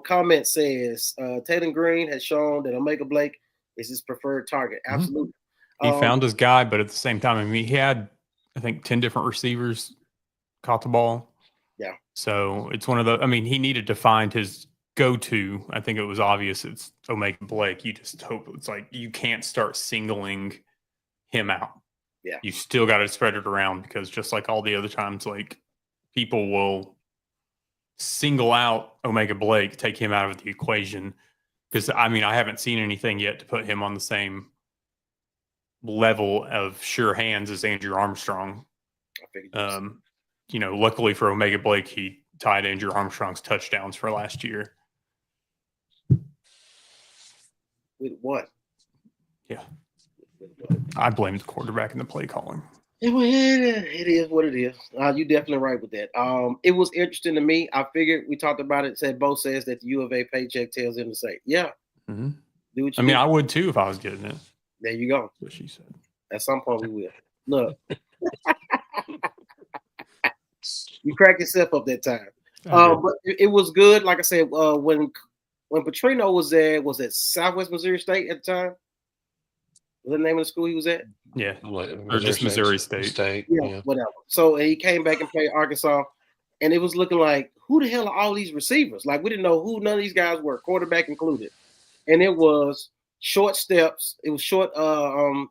Comment says Taylor Green has shown that Omega Blake is his preferred target. Absolutely. He found his guy, but at the same time, I mean, he had, I think, 10 different receivers caught the ball. Yeah. So it's one of the, I mean, he needed to find his go-to. I think it was obvious it's Omega Blake. You just hope it's like you can't start singling him out. Yeah. You still got to spread it around because just like all the other times, like people will single out Omega Blake, take him out of the equation. Because, I mean, I haven't seen anything yet to put him on the same level of sure hands as Andrew Armstrong. You know, luckily for Omega Blake, he tied Andrew Armstrong's touchdowns for last year. With what? Yeah. I blame the quarterback in the play calling. It is what it is. You're definitely right with that. It was interesting to me. I figured we talked about it. Said Bo says that the U of A paycheck tells him to say, "Yeah, mm-hmm. Do what you I mean, do." I would too if I was getting it. There you go. That's what she said. At some point, we will. Look, you cracked yourself up that time. But it was good. Like I said, when Petrino was there, was at Southwest Missouri State at the time? Was the name of the school he was at? Yeah, or just Missouri State. Yeah, whatever. So he came back and played Arkansas, and it was looking like, who the hell are all these receivers? Like, we didn't know who none of these guys were, quarterback included. And it was short steps. It was short drop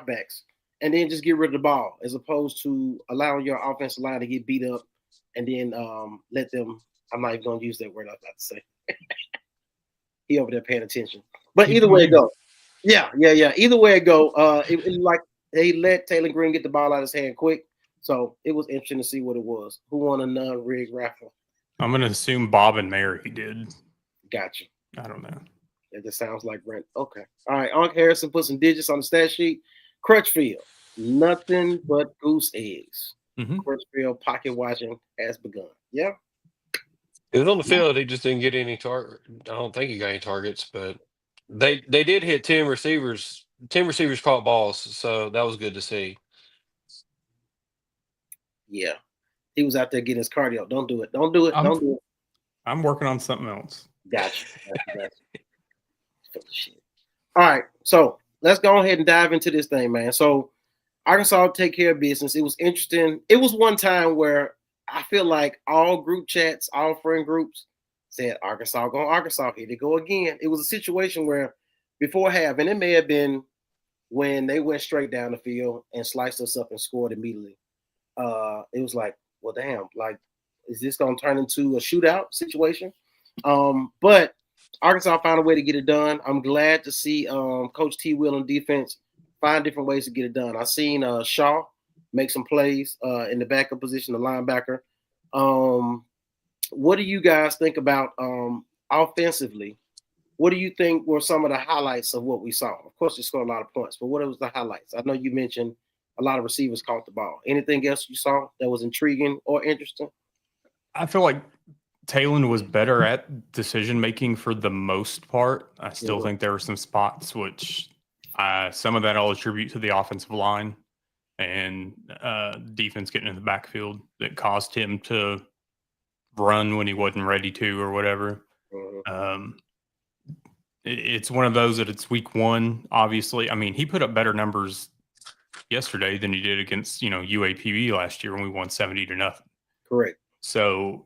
backs, and then just get rid of the ball, as opposed to allowing your offensive line to get beat up and then let them. I'm not even going to use that word I was about to say. He over there paying attention. But either way it go. Yeah. Either way it go, it like they let Taylor Green get the ball out of his hand quick. So it was interesting to see what it was. Who won a non-rig raffle? I'm going to assume Bob and Mary did. Gotcha. I don't know. It just sounds like Brent. Okay. All right. Unc Harrison put some digits on the stat sheet. Crutchfield, nothing but goose eggs. Crutchfield pocket watching has begun. Yeah. It was on the field. He just didn't get any target. I don't think he got any targets, but they did hit 10 receivers. 10 receivers caught balls, so that was good to see. Yeah, he was out there getting his cardio. Don't do it. Don't do it. Don't do it. I'm working on something else. Gotcha. All right, so let's go ahead and dive into this thing, man. So Arkansas take care of business. It was interesting. It was one time where I feel like all group chats, all friend groups said Arkansas going Arkansas. Here they go again. It was a situation where before half, and it may have been when they went straight down the field and sliced us up and scored immediately. It was like, well, damn, like, is this going to turn into a shootout situation? But Arkansas found a way to get it done. I'm glad to see Coach T. Will on defense find different ways to get it done. I seen Shaw make some plays in the backup position, the linebacker. What do you guys think about offensively? What do you think were some of the highlights of what we saw? Of course, they scored a lot of points, but what was the highlights? I know you mentioned a lot of receivers caught the ball. Anything else you saw that was intriguing or interesting? I feel like Talon was better at decision making for the most part. I still think there were some spots which some of that I'll attribute to the offensive line and defense getting in the backfield that caused him to run when he wasn't ready to or whatever. It's one of those that it's week one, obviously. I mean, he put up better numbers yesterday than he did against, UAPB last year when we won 70-0. Correct. So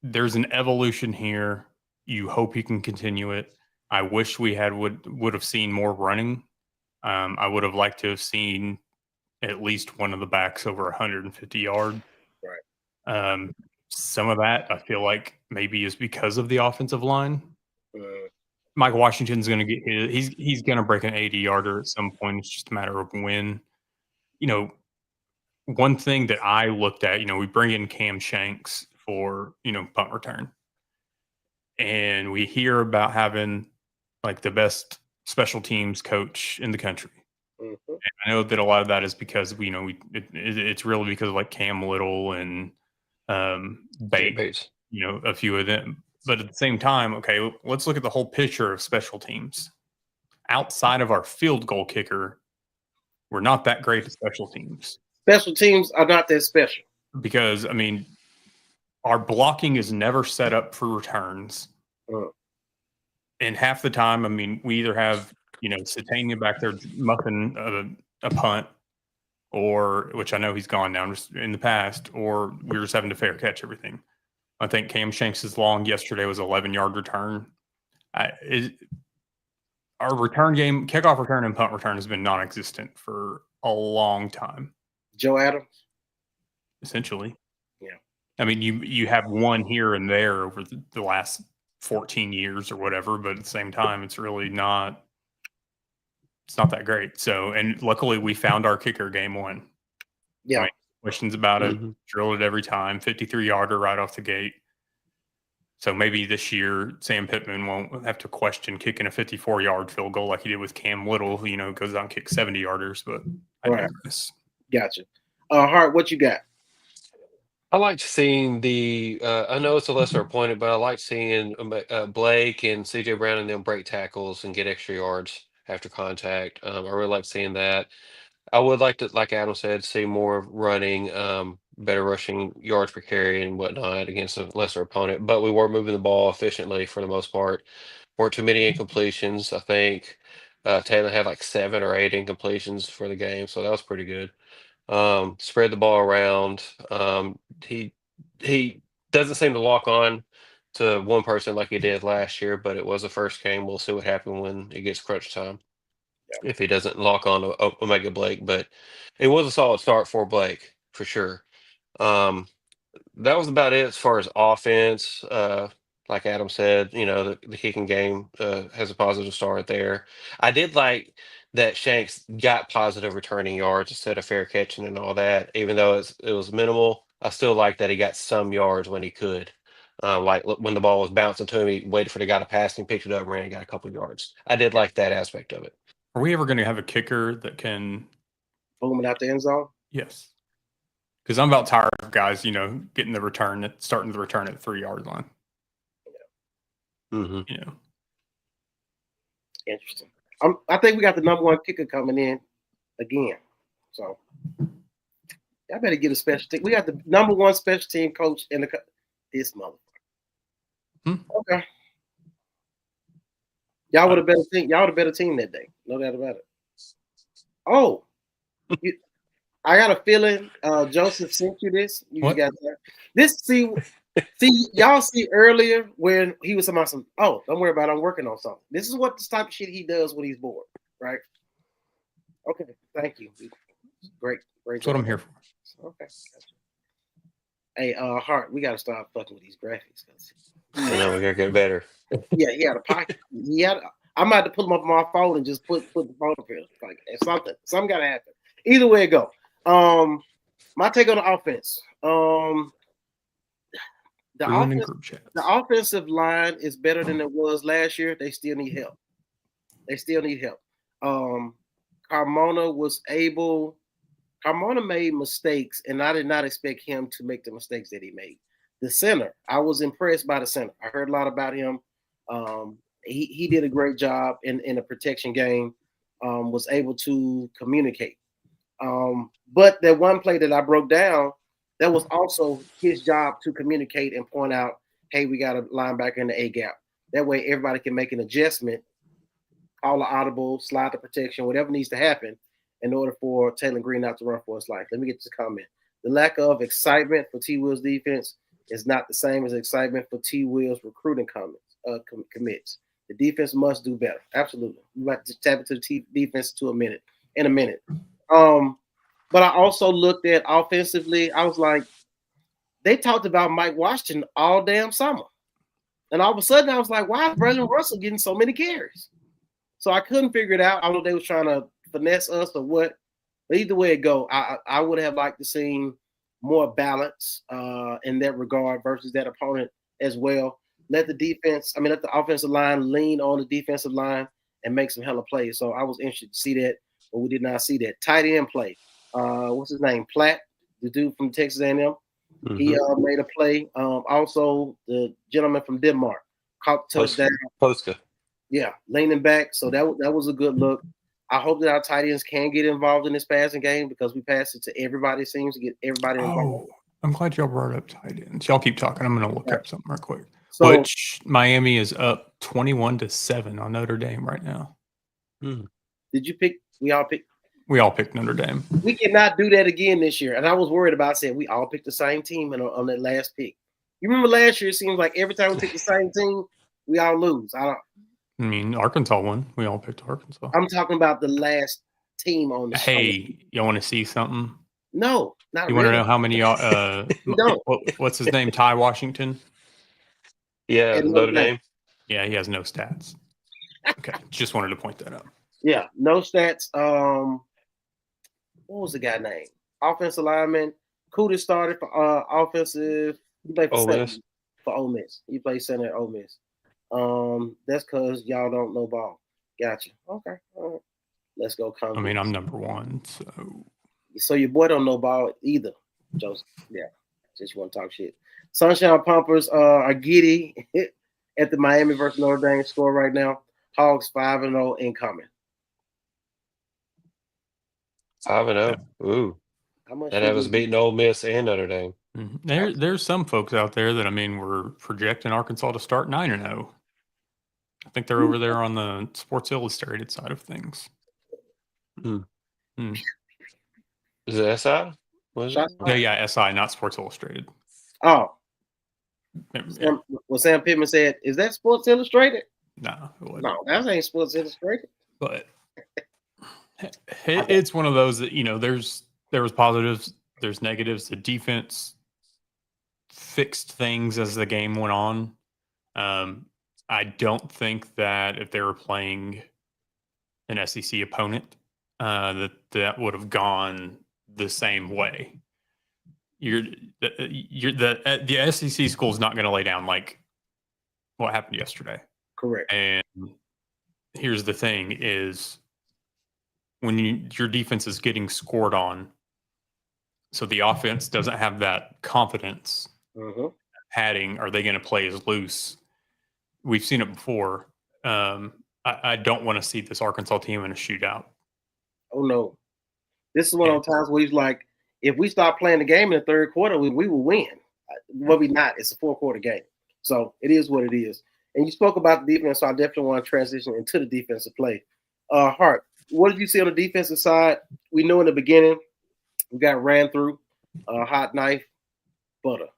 there's an evolution here. You hope he can continue it. I wish we would have seen more running. I would have liked to have seen at least one of the backs over 150 yards. Right. Some of that I feel like maybe is because of the offensive line. Mike Washington's going to get he's going to break an 80-yarder at some point. It's just a matter of when. One thing that I looked at, we bring in Cam Shanks for, punt return. And we hear about having like the best special teams coach in the country. And I know that a lot of that is because it's really because of like Cam Little and Bates, a few of them. But at the same time, okay, let's look at the whole picture of special teams. Outside of our field goal kicker, we're not that great at special teams. Special teams are not that special. Because, I mean, our blocking is never set up for returns. And half the time, I mean, we either have, Satania back there muffing a punt, or, which I know he's gone down in the past, or we're just having to fair catch everything. I think Cam Shanks' long yesterday was 11-yard return. Our return game, kickoff return and punt return has been non-existent for a long time. Joe Adams? Essentially. Yeah. I mean, you have one here and there over the last 14 years or whatever, but at the same time, it's really not that great. So, and luckily we found our kicker game one. Yeah. Right? Questions about it, drill it every time, 53-yarder right off the gate. So maybe this year Sam Pittman won't have to question kicking a 54-yard field goal like he did with Cam Little, who goes out and kicks 70-yarders, but I digress. Gotcha. Hart, what you got? I like seeing I know it's a lesser opponent, but I like seeing Blake and CJ Brown and them break tackles and get extra yards after contact. I really like seeing that. I would like to, like Adam said, see more running, better rushing yards per carry and whatnot against a lesser opponent. But we were moving the ball efficiently for the most part. Weren't too many incompletions. I think Taylor had like 7 or 8 incompletions for the game, so that was pretty good. Spread the ball around. He doesn't seem to lock on to one person like he did last year, but it was the first game. We'll see what happens when it gets crunch time. If he doesn't lock on to Omega Blake, but it was a solid start for Blake for sure. That was about it as far as offense. Like Adam said, the kicking game has a positive start there. I did like that Shanks got positive returning yards instead of fair catching and all that, even though it was minimal. I still like that he got some yards when he could. Like when the ball was bouncing to him, he waited for the guy to pass and he picked it up and ran and got a couple of yards. I did like that aspect of it. Are we ever going to have a kicker that can boom it out the end zone? Yes. Because I'm about tired of guys, getting the return, starting the return at the 3-yard line. Interesting. I think we got the number one kicker coming in again. So I better get a special team. We got the number one special team coach in this motherfucker. Okay. Y'all were the better team. Y'all were the better team that day. No doubt about it. Oh, I got a feeling Joseph sent you this. You got that. This see, y'all see earlier when he was about some. Oh, don't worry about it. I'm working on something. This is what the type of shit he does when he's bored, right? Okay, thank you. Great. That's what I'm here for. Okay. Gotcha. Hey, Hart, we got to start fucking with these graphics. I know we gotta get better. Yeah, he had a pocket. I'm about to put them up on my phone and just put the phone up here. Like something gotta happen. Either way it go. My take on the offense. Ruining group chats. The offensive line is better than it was last year. They still need help. Carmona made mistakes, and I did not expect him to make the mistakes that he made. The center, I was impressed by the center. I heard a lot about him. He did a great job in the protection game, was able to communicate. But that one play that I broke down, that was also his job to communicate and point out, hey, we got a linebacker in the A gap. That way everybody can make an adjustment, call an audible, slide the protection, whatever needs to happen in order for Taylor Green not to run for his life. Let me get to the comment. The lack of excitement for T. Will's defense is not the same as excitement for T. Will's recruiting commits. The defense must do better. Absolutely. We might just tap into the defense in a minute. But I also looked at offensively. I was like, they talked about Mike Washington all damn summer. And all of a sudden I was like, why is Braylon Russell getting so many carries? So I couldn't figure it out. I don't know if they were trying to finesse us or what. But either way it go, I would have liked to see more balance in that regard versus that opponent as well. Let the offensive line lean on the defensive line and make some hella plays. So I was interested to see that, but we did not see that. Tight end play. What's his name? Platt, the dude from Texas A&M. Mm-hmm. He made a play. Also, the gentleman from Denmark caught the touchdown. Poska. Yeah, leaning back. So that was a good look. I hope that our tight ends can get involved in this passing game because we pass it to everybody. It seems to get everybody involved. Oh, I'm glad y'all brought up tight ends. Y'all keep talking. I'm going to look up something real quick. So, which Miami is up 21-7 on Notre Dame right now. Did you pick? We all picked Notre Dame. We cannot do that again this year. And I was worried about saying we all picked the same team on that last pick. You remember last year? It seems like every time we pick the same team, we all lose. I mean, Arkansas won. We all picked Arkansas. I'm talking about the last team on the show. Hey, you want to see something? No, not you really. Want to know how many what's his name? Ty Washington? Yeah, Notre Dame. Yeah, he has no stats. Okay, just wanted to point that out. Yeah, no stats. What was the guy name? Offensive lineman. Cooter started for offensive. He played for Ole Miss. He played center at Ole Miss. That's because y'all don't know ball. Gotcha. Okay. All right. Let's go. I mean, I'm number one, so your boy don't know ball either, Joseph. Yeah, just want to talk shit. Sunshine Pumpers are giddy at the Miami versus Notre Dame score right now. Hogs 5-0 incoming. 5-0. Ooh. That have us beating Ole Miss and Notre Dame. Mm-hmm. There's some folks out there that we're projecting Arkansas to start 9-0. I think they're over there on the Sports Illustrated side of things. Is it SI? Yeah, SI, not Sports Illustrated. Oh. Sam Pittman said, is that Sports Illustrated? No, no, that ain't Sports Illustrated. But it's one of those that, there was positives, there's negatives. The defense fixed things as the game went on. I don't think that if they were playing an SEC opponent, that would have gone the same way. The SEC school is not going to lay down like what happened yesterday. Correct. And here's the thing is when your defense is getting scored on, so the offense doesn't have that confidence padding, are they going to play as loose? We've seen it before. I don't want to see this Arkansas team in a shootout. Oh, no. This is one of those times where he's like, if we start playing the game in the third quarter, we will win. Well, we not. It's a 4-quarter game. So it is what it is. And you spoke about the defense, so I definitely want to transition into the defensive play. Hart, what did you see on the defensive side? We know in the beginning we got ran through, hot knife, butter.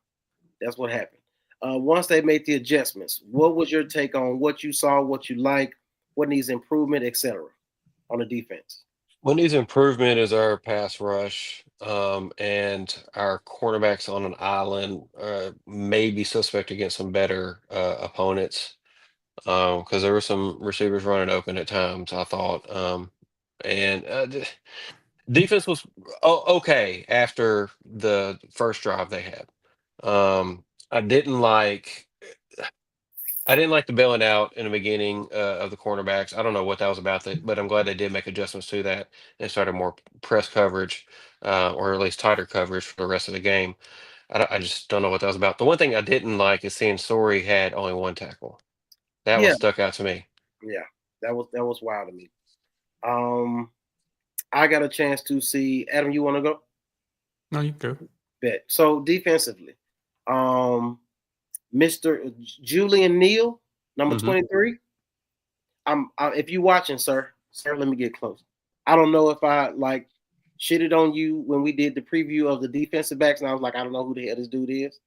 That's what happened. Once they made the adjustments, what was your take on what you saw, what you like, what needs improvement, etc. on the defense? What needs improvement is our pass rush, and our cornerbacks on an island may be suspect against some better opponents, because there were some receivers running open at times, I thought. And Defense was okay after the first drive they had. I didn't like the bailing out in the beginning of the cornerbacks. I don't know what that was about, but I'm glad they did make adjustments to that and started more press coverage, or at least tighter coverage for the rest of the game. I just don't know what that was about. The one thing I didn't like is seeing Story had only one tackle. That Yeah. one stuck out to me. Yeah, that was wild to me. I got a chance to see Adam. You want to go? No, you go. Bet. So defensively, Mr. Julian Neal, number Mhm. 23. If you watching, sir, let me get close. I don't know if I like shitted on you when we did the preview of the defensive backs, and I was like, I don't know who the hell this dude is.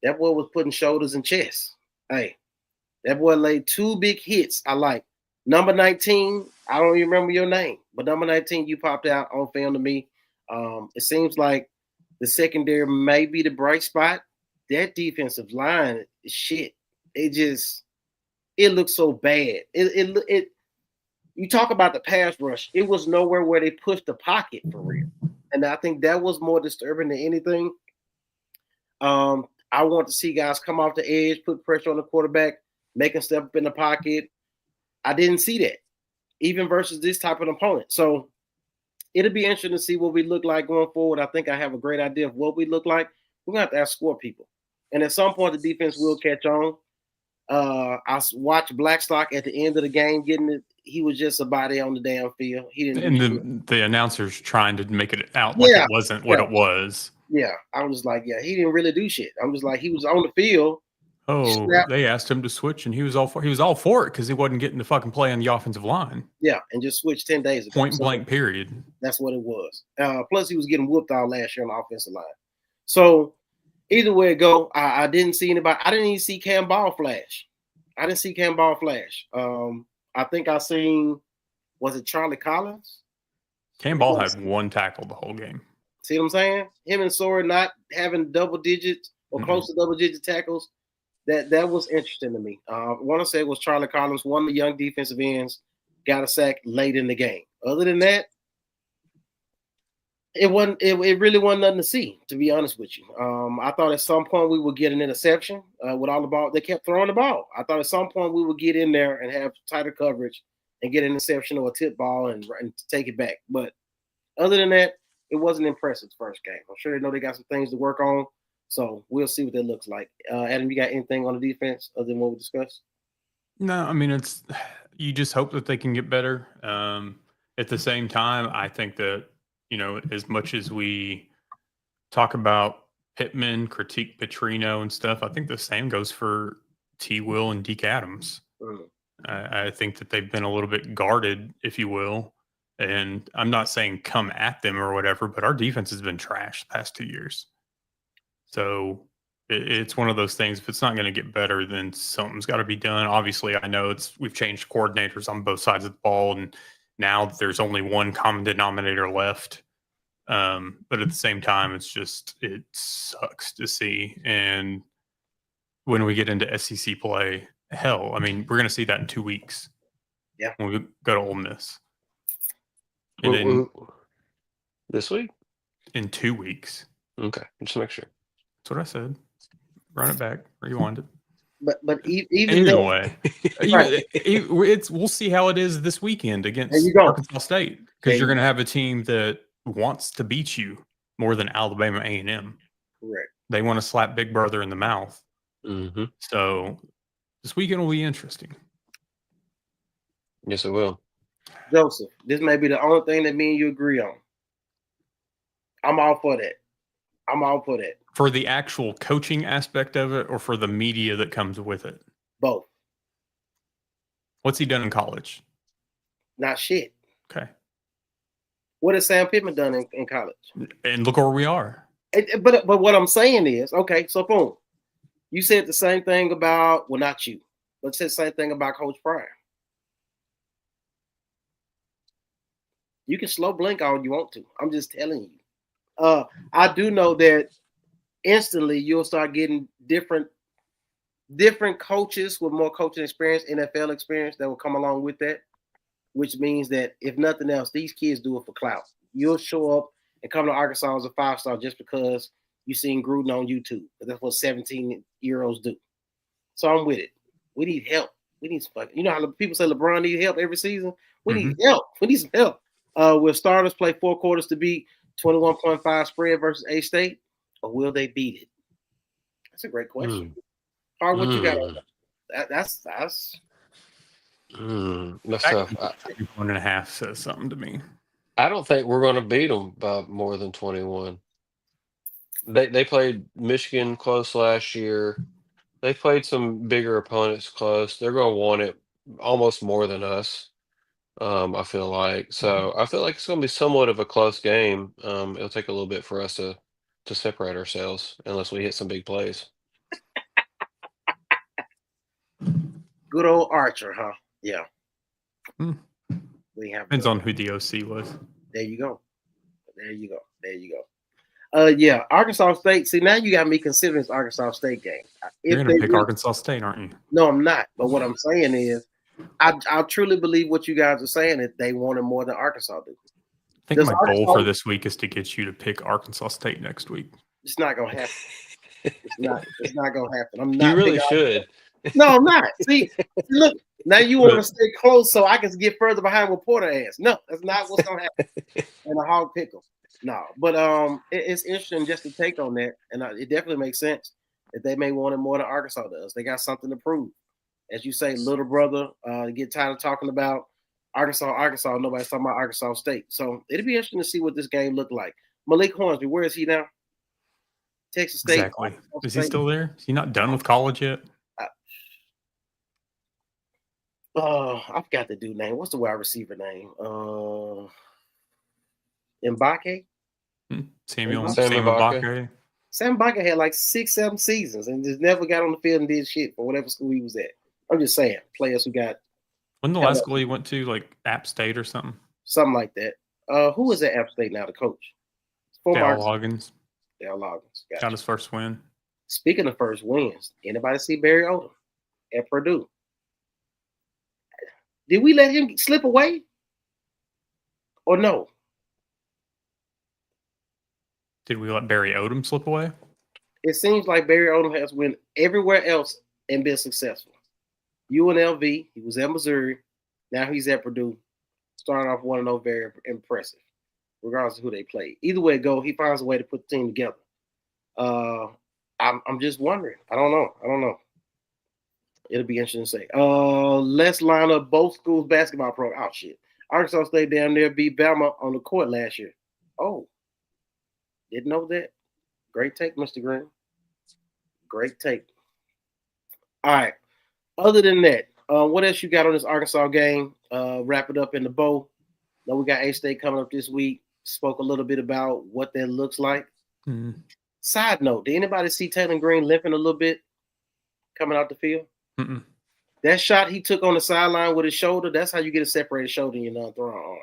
That boy was putting shoulders and chests. Hey, that boy laid 2 big hits. I like number 19. I don't even remember your name, but number 19, you popped out on film to me. It seems like the secondary may be the bright spot. That defensive line is shit. It looks so bad. You talk about the pass rush. It was nowhere where they pushed the pocket for real. And I think that was more disturbing than anything. I want to see guys come off the edge, put pressure on the quarterback, make him step up in the pocket. I didn't see that, even versus this type of opponent. So it'll be interesting to see what we look like going forward. I think I have a great idea of what we look like. We're going to have to outscore people. And at some point, the defense will catch on. I watched Blackstock at the end of the game getting it. He was just a body on the damn field. He didn't. And the announcers trying to make it out like it wasn't what it was. Yeah, I was like, yeah, he didn't really do shit. I'm just like, he was on the field. Oh, they asked him to switch, and he was all for it because he wasn't getting to fucking play on the offensive line. Yeah, and just switched 10 days ago. Point blank, period. That's what it was. Plus, he was getting whooped all last year on the offensive line. So either way it go, I didn't see anybody. I didn't even see Cam Ball flash. I think I seen, was it Charlie Collins? Cam Ball had one tackle the whole game. See what I'm saying? Him and Sora not having double digits or close to double digit tackles. That was interesting to me. I want to say it was Charlie Collins, one of the young defensive ends, got a sack late in the game. Other than that, it really wasn't nothing to see, to be honest with you. I thought at some point we would get an interception with all the ball. They kept throwing the ball. I thought at some point we would get in there and have tighter coverage and get an interception or a tip ball and take it back. But other than that, it wasn't impressive first game. I'm sure they know they got some things to work on. So we'll see what that looks like. Adam, you got anything on the defense other than what we discussed? No, I mean, you just hope that they can get better. At the same time, I think that, as much as we talk about Pittman, critique Petrino and stuff, I think the same goes for T. Will and Deke Adams. I think that they've been a little bit guarded, if you will. And I'm not saying come at them or whatever, but our defense has been trash the past 2 years. So it's one of those things. If it's not going to get better, then something's got to be done. Obviously, I know we've changed coordinators on both sides of the ball, and now there's only one common denominator left. But at the same time, it sucks to see. And when we get into SEC play, hell, I mean, we're going to see that in 2 weeks. Yeah, when we go to Ole Miss. And then this week? In 2 weeks. Okay, just make sure. That's what I said. Run it back. Rewind it. But even either way, we'll see how it is this weekend against Arkansas State, because you're going to have a team that wants to beat you more than Alabama A&M. Correct. They want to slap Big Brother in the mouth. Mm-hmm. So this weekend will be interesting. Yes, it will. Joseph, this may be the only thing that me and you agree on. I'm all for that. For the actual coaching aspect of it, or for the media that comes with it? Both. What's he done in college? Not shit. Okay. What has Sam Pittman done in college? And look where we are. But what I'm saying is, okay, so boom. You said the same thing about, well, not you, but said the same thing about Coach Pryor. You can slow blink all you want to. I'm just telling you. I do know that instantly you'll start getting different coaches with more coaching experience, NFL experience that will come along with that, which means that if nothing else, these kids do it for clout. you'll show up and come to Arkansas as a 5-star just because you seen Gruden on YouTube. That's what 17-year-olds do. So I'm with it. We need help. We need some, you know how people say LeBron needs help every season? We need help. We need some help. Will starters play 4 quarters to beat 21.5 spread versus A-State, or will they beat it? That's a great question. Hard, what you got on that? That's That's Back tough. to 1.5 says something to me. I don't think we're going to beat them by more than 21. They played Michigan close last year. They played some bigger opponents close. They're going to want it almost more than us. I feel like so. I feel like it's going to be somewhat of a close game. It'll take a little bit for us to separate ourselves unless we hit some big plays. Good old Archer, huh? Yeah. We have Depends on who the OC was. There you go. Yeah, Arkansas State. See, now you got me considering this Arkansas State game. You're going to pick Arkansas State, aren't you? No, I'm not. But what I'm saying is, I truly believe what you guys are saying, that they want it more than Arkansas do. I think my goal for this week is to get you to pick Arkansas State next week. It's not gonna happen. It's not gonna happen. I'm not. You really should. No, I'm not. See, look, now you want to stay close so I can get further behind what Porter asked. No, that's not what's gonna happen. And a hog pickle. No, but it's interesting just to take on that, and it definitely makes sense that they may want it more than Arkansas does. They got something to prove. As you say, little brother, get tired of talking about Arkansas. Nobody's talking about Arkansas State. So it'll be interesting to see what this game looked like. Malik Hornsby, where is he now? Texas State. Exactly. Is he still there? Is he not done with college yet? I forgot the dude name. What's the wide receiver name? Mbake? Samuel Mbake. Sam Mbake had like 6-7 seasons and just never got on the field and did shit for whatever school he was at. I'm just saying, players who got. Wasn't the last school he went to like App State or something? Something like that. Who is at App State now, the coach? Dale Loggins. Dale Loggins. Gotcha. Got his first win. Speaking of first wins, anybody see Barry Odom at Purdue? Did we let him slip away? Or no? Did we let Barry Odom slip away? It seems like Barry Odom has went everywhere else and been successful. UNLV, he was at Missouri. Now he's at Purdue. Starting off 1-0, very impressive, regardless of who they play. Either way it go, he finds a way to put the team together. I'm just wondering. I don't know. It'll be interesting to say. Let's line up both schools' basketball program. Oh, shit. Arkansas State down there beat Bama on the court last year. Oh. Didn't know that. Great take, Mr. Green. Great take. All right. Other than that, what else you got on this Arkansas game? Wrap it up in the bow. Now we got A-State coming up this week. Spoke a little bit about what that looks like. Mm-hmm. Side note, did anybody see Taylor Green limping a little bit coming out the field? Mm-mm. That shot he took on the sideline with his shoulder, that's how you get a separated shoulder in your non-throwing arm.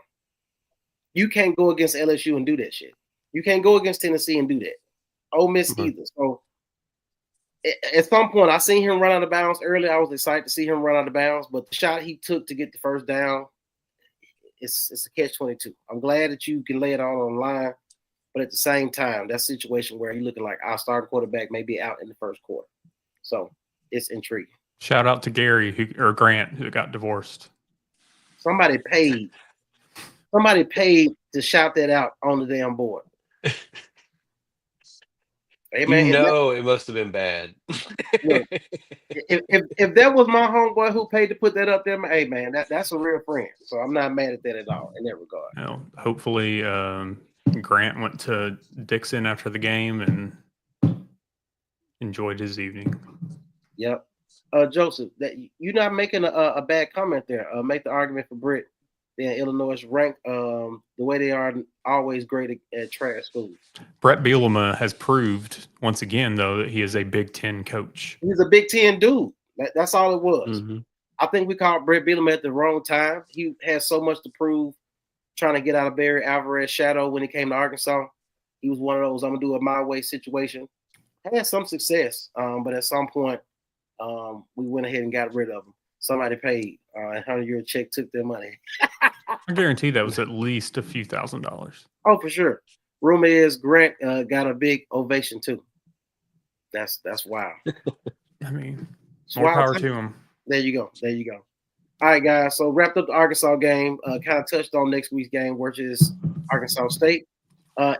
You can't go against LSU and do that shit. You can't go against Tennessee and do that. Ole Miss either. So at some point, I seen him run out of bounds early. I was excited to see him run out of bounds, but the shot he took to get the first down, it's a catch-22. I'm glad that you can lay it all on the line, but at the same time, that's a situation where you're looking like our starting quarterback may be out in the first quarter. So it's intriguing. Shout out to Gary or Grant who got divorced. Somebody paid to shout that out on the damn board. Hey, man, it must have been bad. Look, if that was my homeboy who paid to put that up there, hey man, that's a real friend. So I'm not mad at that at all in that regard. Well, hopefully Grant went to Dixon after the game and enjoyed his evening. Yep. Joseph, that you're not making a bad comment there. Make the argument for Britt. Then Illinois is ranked the way they are always great at trash schools. Brett Bielema has proved once again, though, that he is a Big Ten coach. He's a Big Ten dude. That's all it was. Mm-hmm. I think we caught Brett Bielema at the wrong time. He has so much to prove trying to get out of Barry Alvarez's shadow when he came to Arkansas. He was one of those, I'm going to do it my way situation. Had some success, but at some point, we went ahead and got rid of him. Somebody paid a €100 check, took their money. I guarantee that was at least a few $1,000. Oh, for sure. Rumor is Grant got a big ovation too. That's wild. I mean, It's more wild power time. to him. There you go. All right, guys. So wrapped up the Arkansas game. Kind of touched on next week's game, which is Arkansas State.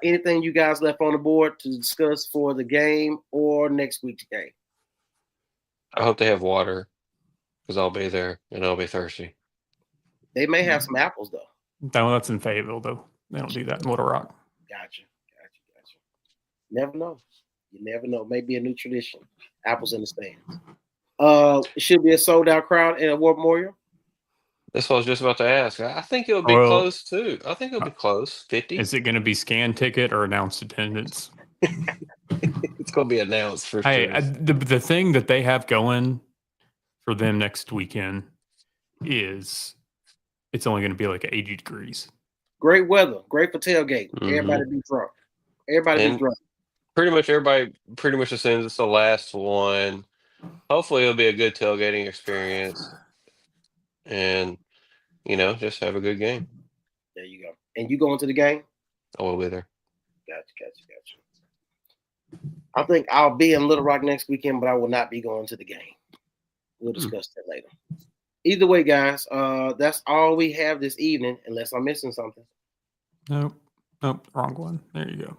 Anything you guys left on the board to discuss for the game or next week's game? I hope they have water because I'll be there and I'll be thirsty. They may have some apples though. No, that's in Fayetteville though. They don't do that in Little Rock. Gotcha. Never know. You never know. Maybe a new tradition. Apples in the stands. It should be a sold out crowd in a War Memorial. That's what I was just about to ask. I think it'll be Well, close too. I think it'll be close. 50. Is it going to be scan ticket or announced attendance? It's going to be announced for Hey, sure. the thing that they have going for them next weekend is it's only going to be like 80 degrees. Great weather. Great for tailgate. Mhm. Everybody be drunk. Everybody be And drunk. pretty much everybody pretty much assumes it's the last one. Hopefully it'll be a good tailgating experience. And, just have a good game. There you go. And you going to the game? I will be there. Gotcha. I think I'll be in Little Rock next weekend, but I will not be going to the game. We'll discuss that later. Either way, guys, that's all we have this evening, unless I'm missing something. Nope, wrong one. There you go.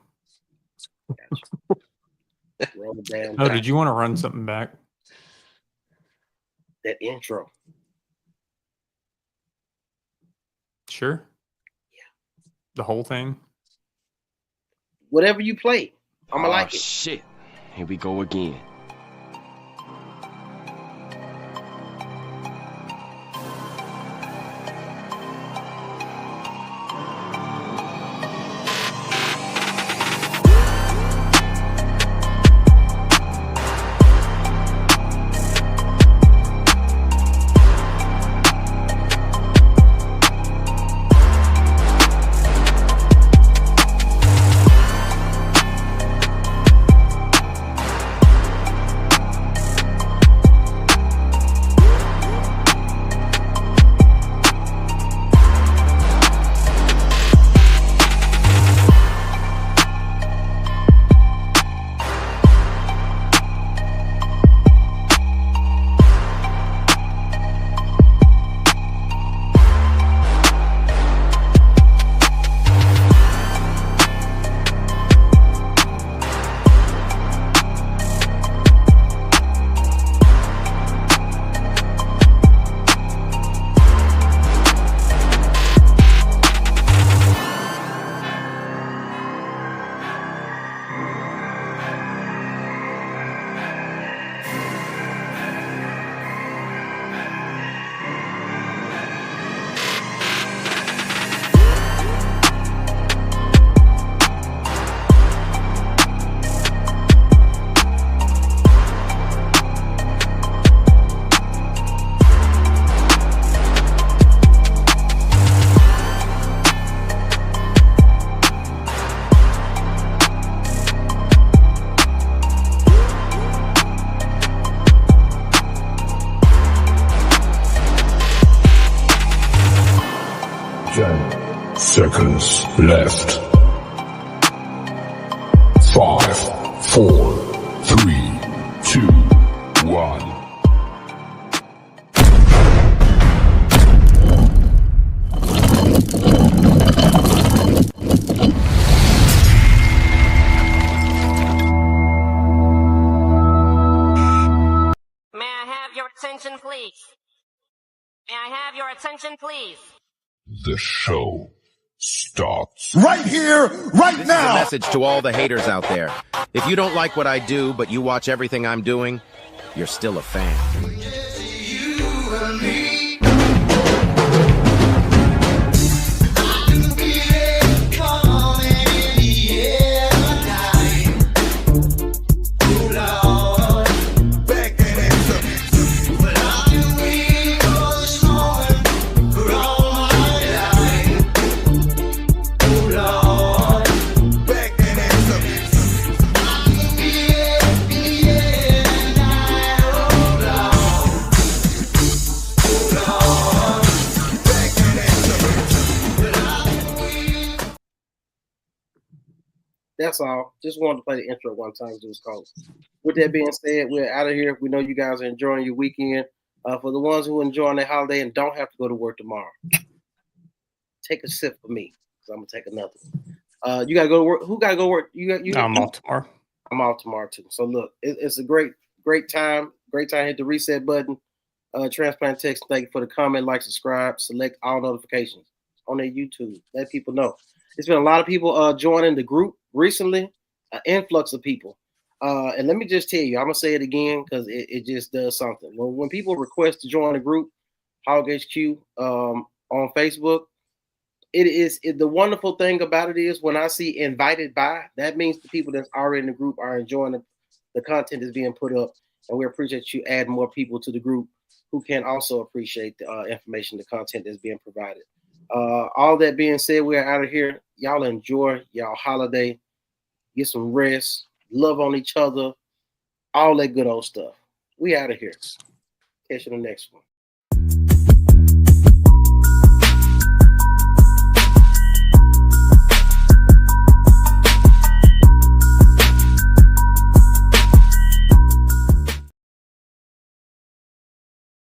Roll the damn Oh, dice. did you want to run something back? That intro. Sure. Yeah. The whole thing. Whatever you play, I'm gonna like it. Shit. Here we go again. Seconds left. 5, 4, 3, 2, 1. May I have your attention, please? May I have your attention, please? The show starts Right here, right now. This is a message to all the haters out there. If you don't like what I do, but you watch everything I'm doing, you're still a fan. That's all. Just wanted to play the intro one time. It was cold. With that being said, we're out of here. We know you guys are enjoying your weekend. For the ones who are enjoying their holiday and don't have to go to work tomorrow, take a sip for me because I'm gonna take another one. You gotta go to work. Who gotta go to work? I'm off tomorrow. I'm off tomorrow too. So look, it's a great time. Great time. Hit the reset button. Transplant Text. Thank you for the comment, like, subscribe, select all notifications on their YouTube. Let people know. There's been a lot of people joining the group recently. An influx of people. And let me just tell you, I'm gonna say it again because it just does something. When people request to join the group, Hog HQ on Facebook, the wonderful thing about it is when I see invited by, that means the people that's already in the group are enjoying the content that's being put up, and we appreciate you adding more people to the group who can also appreciate the information, the content that's being provided. All that being said, we're out of here. Y'all enjoy y'all holiday, get some rest, love on each other, all that good old stuff. We out of here. Catch you in the next one.